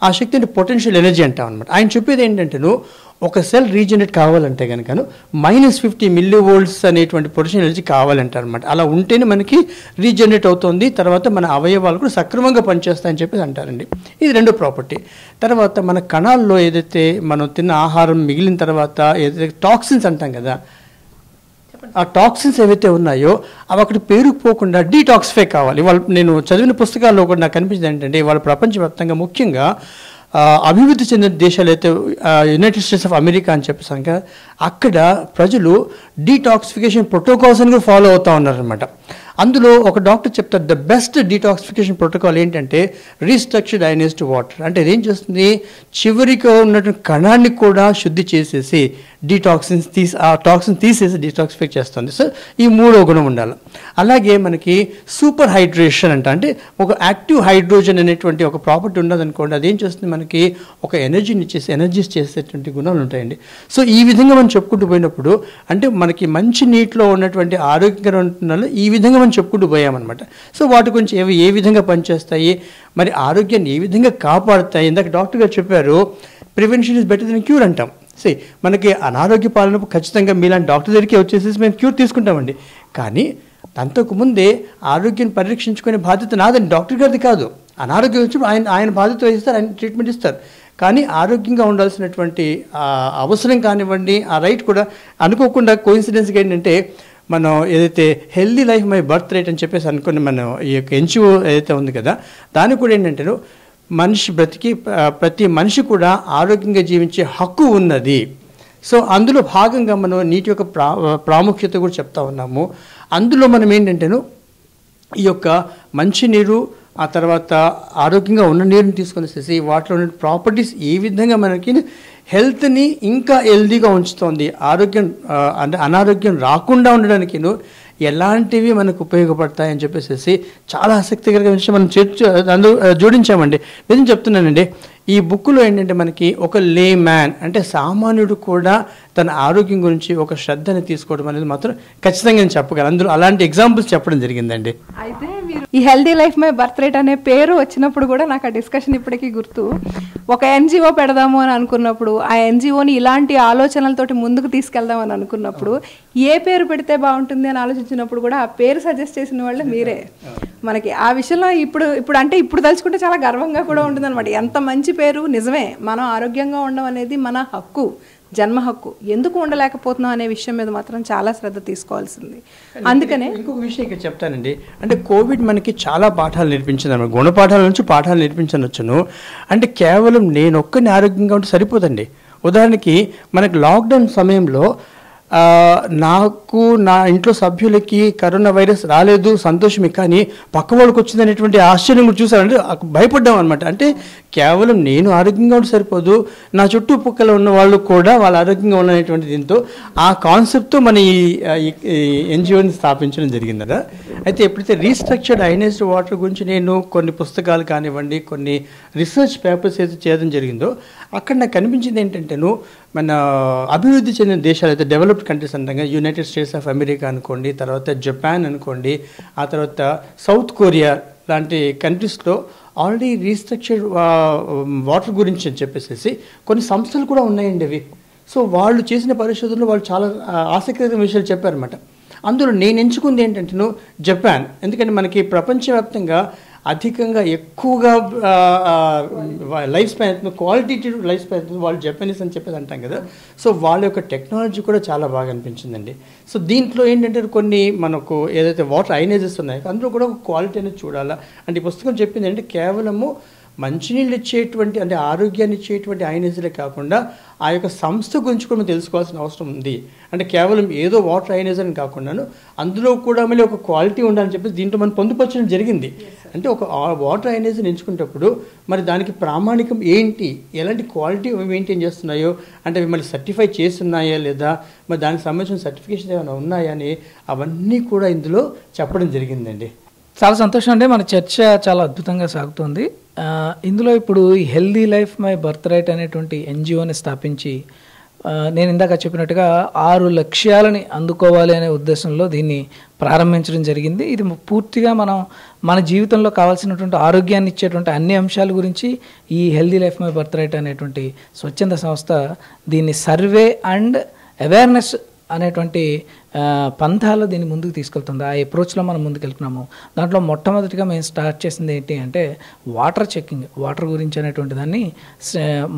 ఆ శక్తి అంటే పొటెన్షియల్ ఎనర్జీ అంటాం అనమాట. ఆయన చెప్పేది ఏంటంటేను, ఒక సెల్ రీజనరేట్ కావాలంటే కనుకను -50 mV అనేటువంటి పొటెన్షియల్ ఎనర్జీ కావాలంటారు అనమాట. అలా ఉంటేనే మనకి రీజనరేట్ అవుతుంది, తర్వాత మన అవయవాలు కూడా సక్రమంగా పనిచేస్తాయని చెప్పేసి అంటారండి. ఇది రెండో ప్రాపర్టీ. తర్వాత మన కణాల్లో ఏదైతే మనం తిన్న ఆహారం మిగిలిన తర్వాత ఏదైతే టాక్సిన్స్ అంటాం కదా, ఆ టాక్సిన్స్ ఏవైతే ఉన్నాయో అవి అక్కడ పేరుకుపోకుండా డీటాక్సిఫై కావాలి. నేను చదివిన పుస్తకాల్లో కూడా నాకు కనిపించింది ఏంటంటే, వాళ్ళ ప్రపంచవ్యాప్తంగా ముఖ్యంగా అభివృద్ధి చెందిన దేశాలు అయితే యునైటెడ్ స్టేట్స్ ఆఫ్ అమెరికా అని చెప్పేసాక అక్కడ ప్రజలు డీటాక్సిఫికేషన్ ప్రోటోకాల్స్ అని కూడా ఫాలో అవుతూ ఉన్నారనమాట. అందులో ఒక డాక్టర్ చెప్తారు, ద బెస్ట్ డీటాక్సిఫికేషన్ ప్రోటోకాల్ ఏంటంటే రీస్ట్రక్చర్డ్ అయోనైజ్డ్ వాటర్. అంటే అదేం చేస్తుంది, చివరిగా ఉన్నటువంటి కణాన్ని కూడా శుద్ధి చేసేసి ఆ టాక్సిన్స్ తీసేసి డీటాక్సిఫై చేస్తుంది. సో ఈ 3వ గుణం ఉండాలి. అలాగే మనకి సూపర్ హైడ్రేషన్ అంటే ఒక యాక్టివ్ హైడ్రోజన్ అనేటువంటి ఒక ప్రాపర్టీ ఉన్నదనుకోండి, అదేం చేస్తుంది, మనకి ఒక ఎనర్జీస్ చేసేటువంటి గుణాలు ఉంటాయండి. సో ఈ విధంగా మనం చెప్పుకుంటూ పోయినప్పుడు అంటే మనకి మంచి నీటిలో ఉన్నటువంటి ఆరోగ్యకరమైన ఈ విధంగా మనం చెప్పుకుంటూ పోయామన్నమాట. సో వాటి గురించి ఏ విధంగా పనిచేస్తాయి, మరి ఆరోగ్యాన్ని ఏ విధంగా కాపాడుతాయి. ఇందాక డాక్టర్ గారు చెప్పారు, prevention is better than cure అంటాం. మనకి అనారోగ్య పాలనప్పుడు ఖచ్చితంగా మీలాంటి డాక్టర్ దగ్గరికి వచ్చేసేసి మేము క్యూర్ తీసుకుంటామండి. కానీ అంతకుముందే ఆరోగ్యాన్ని పరిరక్షించుకునే బాధ్యత నాదండి, డాక్టర్ గారిది కాదు. అనారోగ్యం వచ్చి ఆయన బాధ్యత వహిస్తారు, ఆయన ట్రీట్మెంట్ ఇస్తారు. కానీ ఆరోగ్యంగా ఉండాల్సినటువంటి అవసరం కానివ్వండి, ఆ రైట్ కూడా అనుకోకుండా కోఇన్సిడెన్స్గా ఏంటంటే, మనం ఏదైతే healthy life my birth right అని చెప్పేసి అనుకుని మనం ఈ యొక్క ఎన్జిఓ ఏదైతే ఉంది కదా, దానికి కూడా ఏంటంటే ప్రతి మనిషి కూడా ఆరోగ్యంగా జీవించే హక్కు ఉన్నది. సో అందులో భాగంగా మనం నీటి యొక్క ప్రాముఖ్యత కూడా చెప్తా ఉన్నాము. అందులో మనం ఏంటంటేను ఈ యొక్క మంచినీరు ఆ తర్వాత ఆరోగ్యంగా ఉన్న నీరుని తీసుకొని వచ్చేసి వాటిలో ఉన్న ప్రాపర్టీస్ ఏ విధంగా మనకి హెల్త్ని ఇంకా హెల్దీగా ఉంచుతుంది, ఆరోగ్యం అంటే అనారోగ్యం రాకుండా ఉండడానికి ఎలాంటివి మనకు ఉపయోగపడతాయని చెప్పేసి చాలా ఆసక్తికరమైన విషయం మనం అందులో జోడించామండి. నేను చెప్తున్నానండి, ఈ బుక్లో ఏంటంటే మనకి ఒక లే మ్యాన్ అంటే సామాన్యుడు కూడా తన ఆరోగ్యం గురించి ఒక శ్రద్ధని తీసుకోవడం అనేది మాత్రం ఖచ్చితంగా నేను చెప్పగలను. అందులో అలాంటి ఎగ్జాంపుల్స్ చెప్పడం జరిగిందండి. అయితే మీరు ఈ healthy life my birth right అనే పేరు వచ్చినప్పుడు కూడా నాకు ఆ డిస్కషన్ ఇప్పటికీ గుర్తు. ఒక ఎన్జిఓ పెడదాము అని అనుకున్నప్పుడు, ఆ ఎన్జిఓని ఇలాంటి ఆలోచనలతోటి ముందుకు తీసుకెళ్దాం అని అనుకున్నప్పుడు ఏ పేరు పెడితే బాగుంటుంది అని ఆలోచించినప్పుడు కూడా ఆ పేరు సజెస్ట్ చేసిన వాళ్ళే మీరే. మనకి ఆ విషయంలో ఇప్పుడు తలుచుకుంటే చాలా గర్వంగా కూడా ఉంటుంది అనమాట. ఎంత మంచి పేరు. నిజమే, మనం ఆరోగ్యంగా ఉండడం అనేది మన హక్కు, జన్మ హక్కు. ఎందుకు ఉండలేకపోతున్నాం అనే విషయం మీద మాత్రం చాలా శ్రద్ధ తీసుకోవాల్సింది. అందుకనే ఇంకొక విషయం ఇక్కడ చెప్తానండి, అంటే కోవిడ్ మనకి చాలా పాఠాలు నేర్పించింది అన్నమాట. గుణపాఠాల నుంచి పాఠాలు నేర్పించనొచ్చును. అంటే కేవలం నేను ఒక్కరిని ఆరోగ్యంగా ఉంటే సరిపోదండి. ఉదాహరణకి మనకి లాక్డౌన్ సమయంలో నాకు నా ఇంట్లో సభ్యులకి కరోనా వైరస్ రాలేదు, సంతోషమే, కానీ పక్క వాళ్ళకి వచ్చింది అనేటువంటి ఆశ్చర్యం కూడా చూసారంటే భయపడ్డాం అనమాట. అంటే కేవలం నేను ఆరోగ్యంగా ఉంటే సరిపోదు, నా చుట్టుపక్కల ఉన్న వాళ్ళు కూడా వాళ్ళు ఆరోగ్యంగా ఉన్నటువంటి దీంతో ఆ కాన్సెప్ట్తో మన ఈ ఎన్జిఓని స్థాపించడం జరిగింది కదా. అయితే ఎప్పుడైతే రీస్ట్రక్చర్డ్ అయనైజ్డ్ వాటర్ గురించి నేను కొన్ని పుస్తకాలు కానివ్వండి, కొన్ని రీసెర్చ్ పేపర్స్ అయితే చేయడం జరిగిందో అక్కడ నాకు కనిపించింది ఏంటంటేను, మన అభివృద్ధి చెందిన దేశాలు అయితే డెవలప్డ్ కంట్రీస్ అంటాం, యునైటెడ్ స్టేట్స్ ఆఫ్ అమెరికా అనుకోండి, తర్వాత జపాన్ అనుకోండి, ఆ తర్వాత సౌత్ కొరియా లాంటి కంట్రీస్లో ఆల్రెడీ రీస్ట్రక్చర్డ్ వాటర్ గురించి అని చెప్పేసి కొన్ని సంస్థలు కూడా ఉన్నాయండి అవి. సో వాళ్ళు చేసిన పరిశోధనలు వాళ్ళు చాలా ఆసక్తికరమైన విషయాలు చెప్పారన్నమాట. అందులో నేను ఎంచుకుంది ఏంటంటే జపాన్. ఎందుకంటే మనకి ప్రపంచవ్యాప్తంగా అధికంగా ఎక్కువగా life span, quality life span వాళ్ళు జపనీస్ అని చెప్పేది అంటాం కదా. సో వాళ్ళ యొక్క టెక్నాలజీ కూడా చాలా బాగా అనిపించిందండి. సో దీంట్లో ఏంటంటే కొన్ని మనకు ఏదైతే వాటర్ అయనైజెస్ ఉన్నాయో అందులో కూడా ఒక క్వాలిటీ అనేది చూడాలా. అంటే ఈ పుస్తకం చెప్పింది అంటే కేవలము మంచినీళ్ళు ఇచ్చేటువంటి అంటే ఆరోగ్యాన్ని ఇచ్చేటువంటి అయనైజర్లే కాకుండా ఆ యొక్క సంస్థ గురించి కూడా మనం తెలుసుకోవాల్సిన అవసరం ఉంది. అంటే కేవలం ఏదో వాటర్ అయనైజర్ అని కాకుండాను అందులో కూడా మళ్ళీ ఒక క్వాలిటీ ఉండాలని చెప్పేసి దీంట్లో మనం పొందుపరచడం జరిగింది. అంటే ఒక వాటర్ అయనైజర్ ఎంచుకునేటప్పుడు మరి దానికి ప్రామాణికం ఏంటి, ఎలాంటి క్వాలిటీ మెయింటైన్ చేస్తున్నాయో, అంటే అవి మళ్ళీ సర్టిఫై చేస్తున్నాయా లేదా, మరి దానికి సంబంధించిన సర్టిఫికేషన్ ఏమైనా ఉన్నాయా అని అవన్నీ కూడా ఇందులో చెప్పడం జరిగిందండి. చాలా సంతోషం అండి. మన చర్చ చాలా అద్భుతంగా సాగుతుంది. ఇందులో ఇప్పుడు ఈ healthy life my birth right అనేటువంటి ఎన్జిఓని స్థాపించి నేను ఇందాక చెప్పినట్టుగా 6 లక్ష్యాలని అందుకోవాలి అనే ఉద్దేశంలో దీన్ని ప్రారంభించడం జరిగింది. ఇది పూర్తిగా మన జీవితంలో కావాల్సినటువంటి ఆరోగ్యాన్ని ఇచ్చేటువంటి అన్ని అంశాల గురించి ఈ healthy life my birth right అనేటువంటి స్వచ్ఛంద సంస్థ దీన్ని సర్వే అండ్ అవేర్నెస్ అనేటువంటి పంథాలో దీన్ని ముందుకు తీసుకెళ్తుంది. ఆ అప్రోచ్లో మనం ముందుకెళ్తున్నాము. దాంట్లో మొట్టమొదటిగా మేము స్టార్ట్ చేసింది ఏంటి అంటే వాటర్ చెక్కింగ్, వాటర్ గురించి అనేటువంటి దాన్ని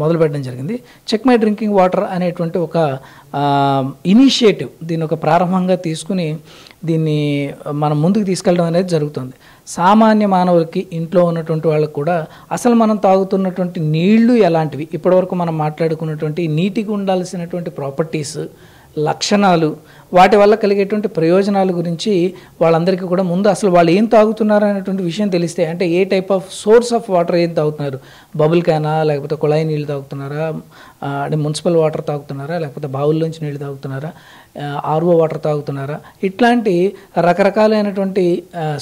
మొదలుపెట్టడం జరిగింది. చెక్ మై డ్రింకింగ్ వాటర్ అనేటువంటి ఒక ఇనిషియేటివ్, దీన్ని ఒక ప్రారంభంగా తీసుకుని దీన్ని మనం ముందుకు తీసుకెళ్ళడం అనేది జరుగుతుంది. సామాన్య మానవులకి, ఇంట్లో ఉన్నటువంటి వాళ్ళకు కూడా అసలు మనం తాగుతున్నటువంటి నీళ్లు ఎలాంటివి, ఇప్పటివరకు మనం మాట్లాడుకున్నటువంటి నీటికి ఉండాల్సినటువంటి ప్రాపర్టీస్, లక్షణాలు, వాటి వల్ల కలిగేటువంటి ప్రయోజనాల గురించి వాళ్ళందరికీ కూడా ముందు అసలు వాళ్ళు ఏం తాగుతున్నారు అనేటువంటి విషయం తెలిస్తే, అంటే ఏ type of source of water ఏం తాగుతున్నారు, బబుల్ క్యానా లేకపోతే కుళాయి నీళ్ళు తాగుతున్నారా, అంటే మున్సిపల్ వాటర్ తాగుతున్నారా, లేకపోతే బావుల్లోంచి నీళ్ళు తాగుతున్నారా, ఆర్ఓ వాటర్ తాగుతున్నారా, ఇట్లాంటి రకరకాలైనటువంటి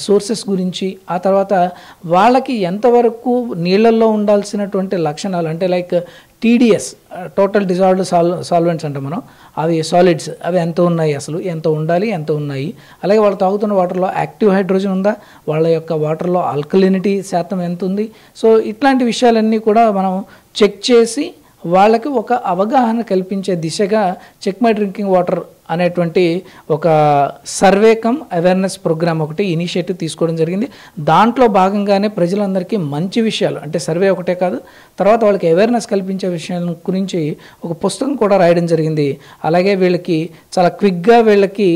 సోర్సెస్ గురించి, ఆ తర్వాత వాళ్ళకి ఎంతవరకు నీళ్ళల్లో ఉండాల్సినటువంటి లక్షణాలు, అంటే like TDS total dissolved solvents అంటే మనం అవి సాలిడ్స్ అవి ఎంత ఉన్నాయి, అసలు ఎంత ఉండాలి, ఎంత ఉన్నాయి, అలాగే వాళ్ళు తాగుతున్న వాటర్లో యాక్టివ్ హైడ్రోజన్ ఉందా, వాళ్ళ యొక్క వాటర్లో ఆల్కలినిటీ శాతం ఎంత ఉంది. సో ఇట్లాంటి విషయాలన్నీ కూడా మనం చెక్ చేసి వాళ్ళకి ఒక అవగాహన కల్పించే దిశగా చెక్ మై డ్రింకింగ్ వాటర్ అనేటువంటి ఒక సర్వే కమ్ అవేర్నెస్ ప్రోగ్రామ్ ఒకటి ఇనిషియేటివ్ తీసుకోవడం జరిగింది. దాంట్లో భాగంగానే ప్రజలందరికీ మంచి విషయాలు, అంటే సర్వే ఒకటే కాదు, తర్వాత వాళ్ళకి అవేర్నెస్ కల్పించే విషయాల గురించి ఒక పుస్తకం కూడా రాయడం జరిగింది. అలాగే వీళ్ళకి చాలా క్విక్గా వీళ్ళకి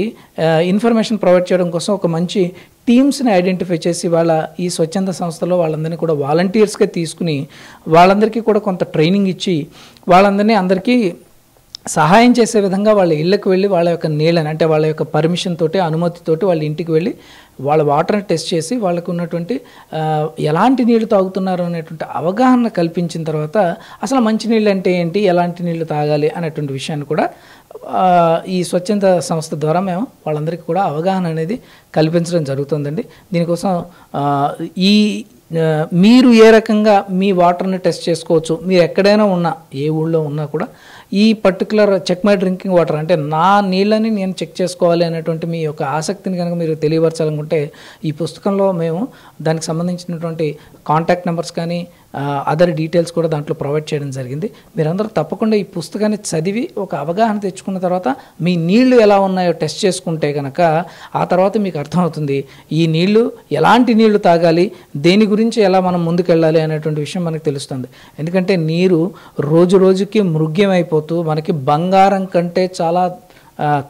ఇన్ఫర్మేషన్ ప్రొవైడ్ చేయడం కోసం ఒక మంచి టీమ్స్ని ఐడెంటిఫై చేసి వాళ్ళ ఈ స్వచ్ఛంద సంస్థలో వాళ్ళందరినీ కూడా వాలంటీర్స్గా తీసుకుని వాళ్ళందరికీ కూడా కొంత ట్రైనింగ్ ఇచ్చి వాళ్ళందరినీ అందరికీ సహాయం చేసే విధంగా వాళ్ళ ఇళ్ళకి వెళ్ళి వాళ్ళ యొక్క నీళ్ళని అంటే వాళ్ళ యొక్క పర్మిషన్ తోటి అనుమతితోటి వాళ్ళ ఇంటికి వెళ్ళి వాళ్ళ వాటర్ని టెస్ట్ చేసి వాళ్ళకు ఉన్నటువంటి ఎలాంటి నీళ్లు తాగుతున్నారు అనేటువంటి అవగాహన కల్పించిన తర్వాత అసలు మంచినీళ్ళు అంటే ఏంటి, ఎలాంటి నీళ్లు తాగాలి అనేటువంటి విషయాన్ని కూడా ఈ స్వచ్ఛంద సంస్థ ద్వారా మేము వాళ్ళందరికీ కూడా అవగాహన అనేది కల్పించడం జరుగుతుందండి. దీనికోసం మీరు ఏ రకంగా మీ వాటర్ని టెస్ట్ చేసుకోవచ్చు, మీరు ఎక్కడైనా ఉన్నా ఏ ఊళ్ళో ఉన్నా కూడా ఈ particular check my drinking water అంటే నా నీళ్ళని నేను చెక్ చేసుకోవాలి అనేటువంటి మీ యొక్క ఆసక్తిని కనుక మీరు తెలియపరచాలనుకుంటే ఈ పుస్తకంలో మేము దానికి సంబంధించినటువంటి కాంటాక్ట్ నెంబర్స్ కానీ అదర్ డీటెయిల్స్ కూడా దాంట్లో ప్రొవైడ్ చేయడం జరిగింది. మీరందరూ తప్పకుండా ఈ పుస్తకాన్ని చదివి ఒక అవగాహన తెచ్చుకున్న తర్వాత మీ నీళ్లు ఎలా ఉన్నాయో టెస్ట్ చేసుకుంటే కనుక ఆ తర్వాత మీకు అర్థమవుతుంది ఈ నీళ్లు ఎలాంటి నీళ్లు తాగాలి, దేని గురించి ఎలా మనం ముందుకెళ్ళాలి అనేటువంటి విషయం మనకు తెలుస్తుంది. ఎందుకంటే నీరు రోజు రోజుకి మృగ్యమైపోతూ మనకి బంగారం కంటే చాలా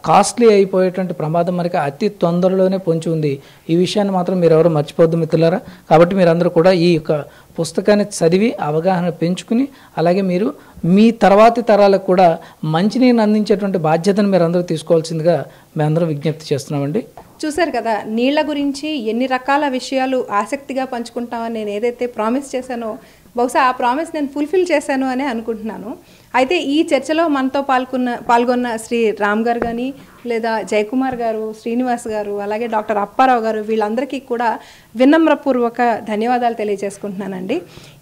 కాస్ట్లీ అయిపోయేటువంటి ప్రమాదం మనకి అతి తొందరలోనే పొంచి ఉంది. ఈ విషయాన్ని మాత్రం మీరు ఎవరు మర్చిపోద్దు మిత్రులారా. కాబట్టి మీరందరూ కూడా ఈ యొక్క పుస్తకాన్ని చదివి అవగాహన పెంచుకుని అలాగే మీరు మీ తర్వాతి తరాలకు కూడా మంచినీరుని అందించేటువంటి బాధ్యతను మీరు అందరూ తీసుకోవాల్సిందిగా మేమందరం విజ్ఞప్తి చేస్తున్నామండి. చూశారు కదా, నీళ్ల గురించి ఎన్ని రకాల విషయాలు ఆసక్తిగా పంచుకుంటామని నేను ఏదైతే ప్రామిస్ చేశానో బహుశా ఆ ప్రామిస్ నేను ఫుల్ఫిల్ చేశాను అని అనుకుంటున్నాను. అయితే ఈ చర్చలో మనతో పాల్గొన్న శ్రీ రామ్ గారు కానీ లేదా జయకుమార్ గారు, శ్రీనివాస్ గారు, అలాగే డాక్టర్ అప్పారావు గారు వీళ్ళందరికీ కూడా వినమ్రపూర్వక ధన్యవాదాలు తెలియజేసుకుంటున్నానండి.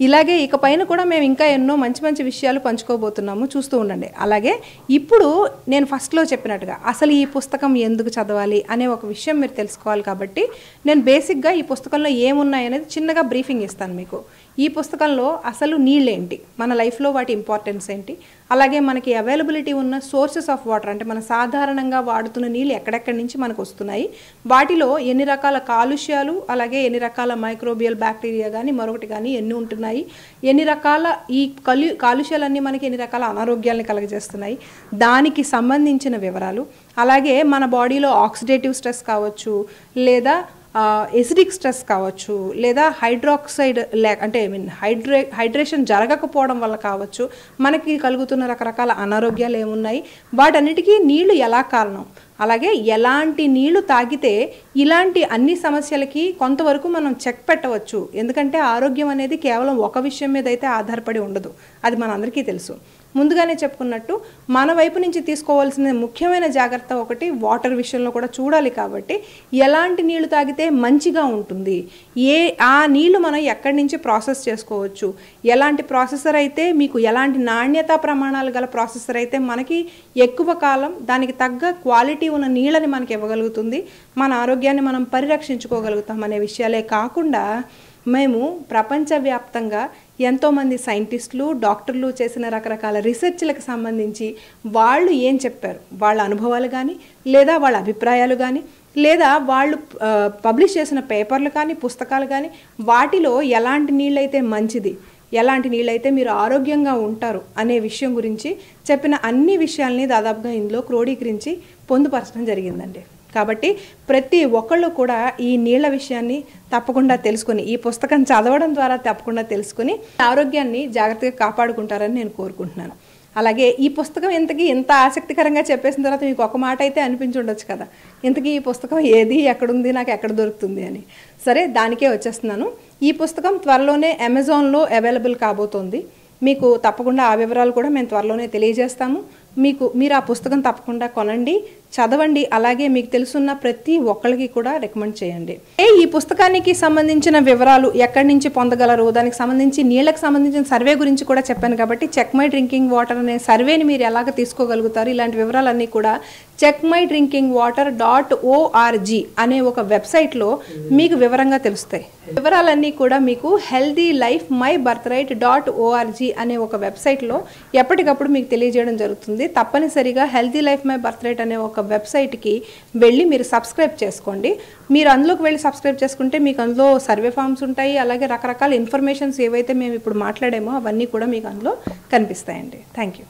ఇలాగే ఇకపైన కూడా మేము ఇంకా ఎన్నో మంచి మంచి విషయాలు పంచుకోబోతున్నాము, చూస్తూ ఉండండి. అలాగే ఇప్పుడు నేను ఫస్ట్లో చెప్పినట్టుగా అసలు ఈ పుస్తకం ఎందుకు చదవాలి అనే ఒక విషయం మీరు తెలుసుకోవాలి. కాబట్టి నేను బేసిక్గా ఈ పుస్తకంలో ఏమున్నాయనేది చిన్నగా బ్రీఫింగ్ ఇస్తాను మీకు. ఈ పుస్తకంలో అసలు నీళ్ళేంటి, మన లైఫ్లో వాటి ఇంపార్టెన్స్ ఏంటి, అలాగే మనకి అవైలబిలిటీ ఉన్న సోర్సెస్ ఆఫ్ వాటర్ అంటే మన సాధారణంగా వాడుతున్న నీళ్ళు ఎక్కడెక్కడి నుంచి మనకు వస్తున్నాయి, వాటిలో ఎన్ని రకాల కాలుష్యాలు అలాగే ఎన్ని రకాల మైక్రోబియల్ బ్యాక్టీరియా కానీ మరొకటి కానీ ఎన్ని ఉంటున్నాయి, ఎన్ని రకాల ఈ కాలుష్యాలన్నీ మనకి ఎన్ని రకాల అనారోగ్యాలను కలుగజేస్తున్నాయి, దానికి సంబంధించిన వివరాలు, అలాగే మన బాడీలో ఆక్సిడేటివ్ స్ట్రెస్ కావచ్చు లేదా ఎసిడిక్ స్ట్రెస్ కావచ్చు లేదా హైడ్రాక్సైడ్ అంటే హైడ్రేషన్ జరగకపోవడం వల్ల కావచ్చు మనకి కలుగుతున్న రకరకాల అనారోగ్యాలు ఏమున్నాయి, వాటన్నిటికీ నీళ్లు ఎలా కారణం, అలాగే ఎలాంటి నీళ్లు తాగితే ఇలాంటి అన్ని సమస్యలకి కొంతవరకు మనం చెక్ పెట్టవచ్చు. ఎందుకంటే ఆరోగ్యం అనేది కేవలం ఒక విషయం మీద అయితే ఆధారపడి ఉండదు, అది మనందరికీ తెలుసు. ముందుగానే చెప్పుకున్నట్టు మన వైపు నుంచి తీసుకోవాల్సిన ముఖ్యమైన జాగ్రత్త ఒకటి వాటర్ విషయంలో కూడా చూడాలి. కాబట్టి ఎలాంటి నీళ్లు తాగితే మంచిగా ఉంటుంది, ఆ నీళ్లు మనం ఎక్కడి నుంచి ప్రాసెస్ చేసుకోవచ్చు, ఎలాంటి ప్రాసెసర్ అయితే మీకు ఎలాంటి నాణ్యతా ప్రమాణాలు గల ప్రాసెసర్ అయితే మనకి ఎక్కువ కాలం దానికి తగ్గ క్వాలిటీ ఉన్న నీళ్ళని మనకి ఇవ్వగలుగుతుంది, మన ఆరోగ్యాన్ని మనం పరిరక్షించుకోగలుగుతాం అనే విషయాలే కాకుండా మేము ప్రపంచవ్యాప్తంగా ఎంతోమంది సైంటిస్టులు డాక్టర్లు చేసిన రకరకాల రీసెర్చ్లకు సంబంధించి వాళ్ళు ఏం చెప్పారు, వాళ్ళ అనుభవాలు కానీ లేదా వాళ్ళ అభిప్రాయాలు కానీ లేదా వాళ్ళు పబ్లిష్ చేసిన పేపర్లు కానీ పుస్తకాలు కానీ వాటిలో ఎలాంటి నీళ్ళైతే మంచిది, ఎలాంటి నీళ్ళైతే మీరు ఆరోగ్యంగా ఉంటారు అనే విషయం గురించి చెప్పిన అన్ని విషయాల్ని దాదాపుగా ఇందులో క్రోడీకరించి పొందుపరచడం జరిగిందండి. కాబట్టి ప్రతి ఒక్కళ్ళు కూడా ఈ నీళ్ల విషయాన్ని తప్పకుండా తెలుసుకుని ఈ పుస్తకం చదవడం ద్వారా తప్పకుండా తెలుసుకుని ఆరోగ్యాన్ని జాగ్రత్తగా కాపాడుకుంటారని నేను కోరుకుంటున్నాను. అలాగే ఈ పుస్తకం ఎంత ఆసక్తికరంగా చెప్పేసిన తర్వాత మీకు ఒక మాట అయితే అనిపించి ఉండొచ్చు కదా, ఇంతకీ ఈ పుస్తకం ఏది, ఎక్కడుంది, నాకు ఎక్కడ దొరుకుతుంది అని. సరే, దానికే వచ్చేస్తున్నాను. ఈ పుస్తకం త్వరలోనే అమెజాన్లో అవైలబుల్ కాబోతోంది. మీకు తప్పకుండా ఆ వివరాలు కూడా మేము త్వరలోనే తెలియజేస్తాము. మీరు ఆ పుస్తకం తప్పకుండా కొనండి, చదవండి. అలాగే మీకు తెలుసున్న ప్రతి ఒక్కరికి కూడా రికమెండ్ చేయండి. ఈ పుస్తకానికి సంబంధించిన వివరాలు ఎక్కడి నుంచి పొందగలరు, దానికి సంబంధించి నీళ్ళకి సంబంధించిన సర్వే గురించి కూడా చెప్పాను. కాబట్టి చెక్ మై డ్రింకింగ్ వాటర్ అనే సర్వేని మీరు ఎలాగ తీసుకోగలుగుతారు, ఇలాంటి వివరాలన్నీ కూడా checkmydrinkingwater.org అనే ఒక వెబ్సైట్లో మీకు వివరంగా తెలుస్తాయి. వివరాలన్నీ కూడా మీకు healthylifemybirthright.org అనే ఒక వెబ్సైట్లో ఎప్పటికప్పుడు మీకు తెలియజేయడం జరుగుతుంది. తప్పనిసరిగా హెల్తీ లైఫ్ మై బర్త్రైట్ అనే ఒక వెబ్సైట్కి వెళ్ళి మీరు సబ్స్క్రైబ్ చేసుకోండి. మీరు అందులోకి వెళ్ళి సబ్స్క్రైబ్ చేసుకుంటే మీకు అందులో సర్వే ఫామ్స్ ఉంటాయి, అలాగే రకరకాల ఇన్ఫర్మేషన్స్ ఏవైతే మేము ఇప్పుడు మాట్లాడామో అవన్నీ కూడా మీకు అందులో కనిపిస్తాయండి. Thank you.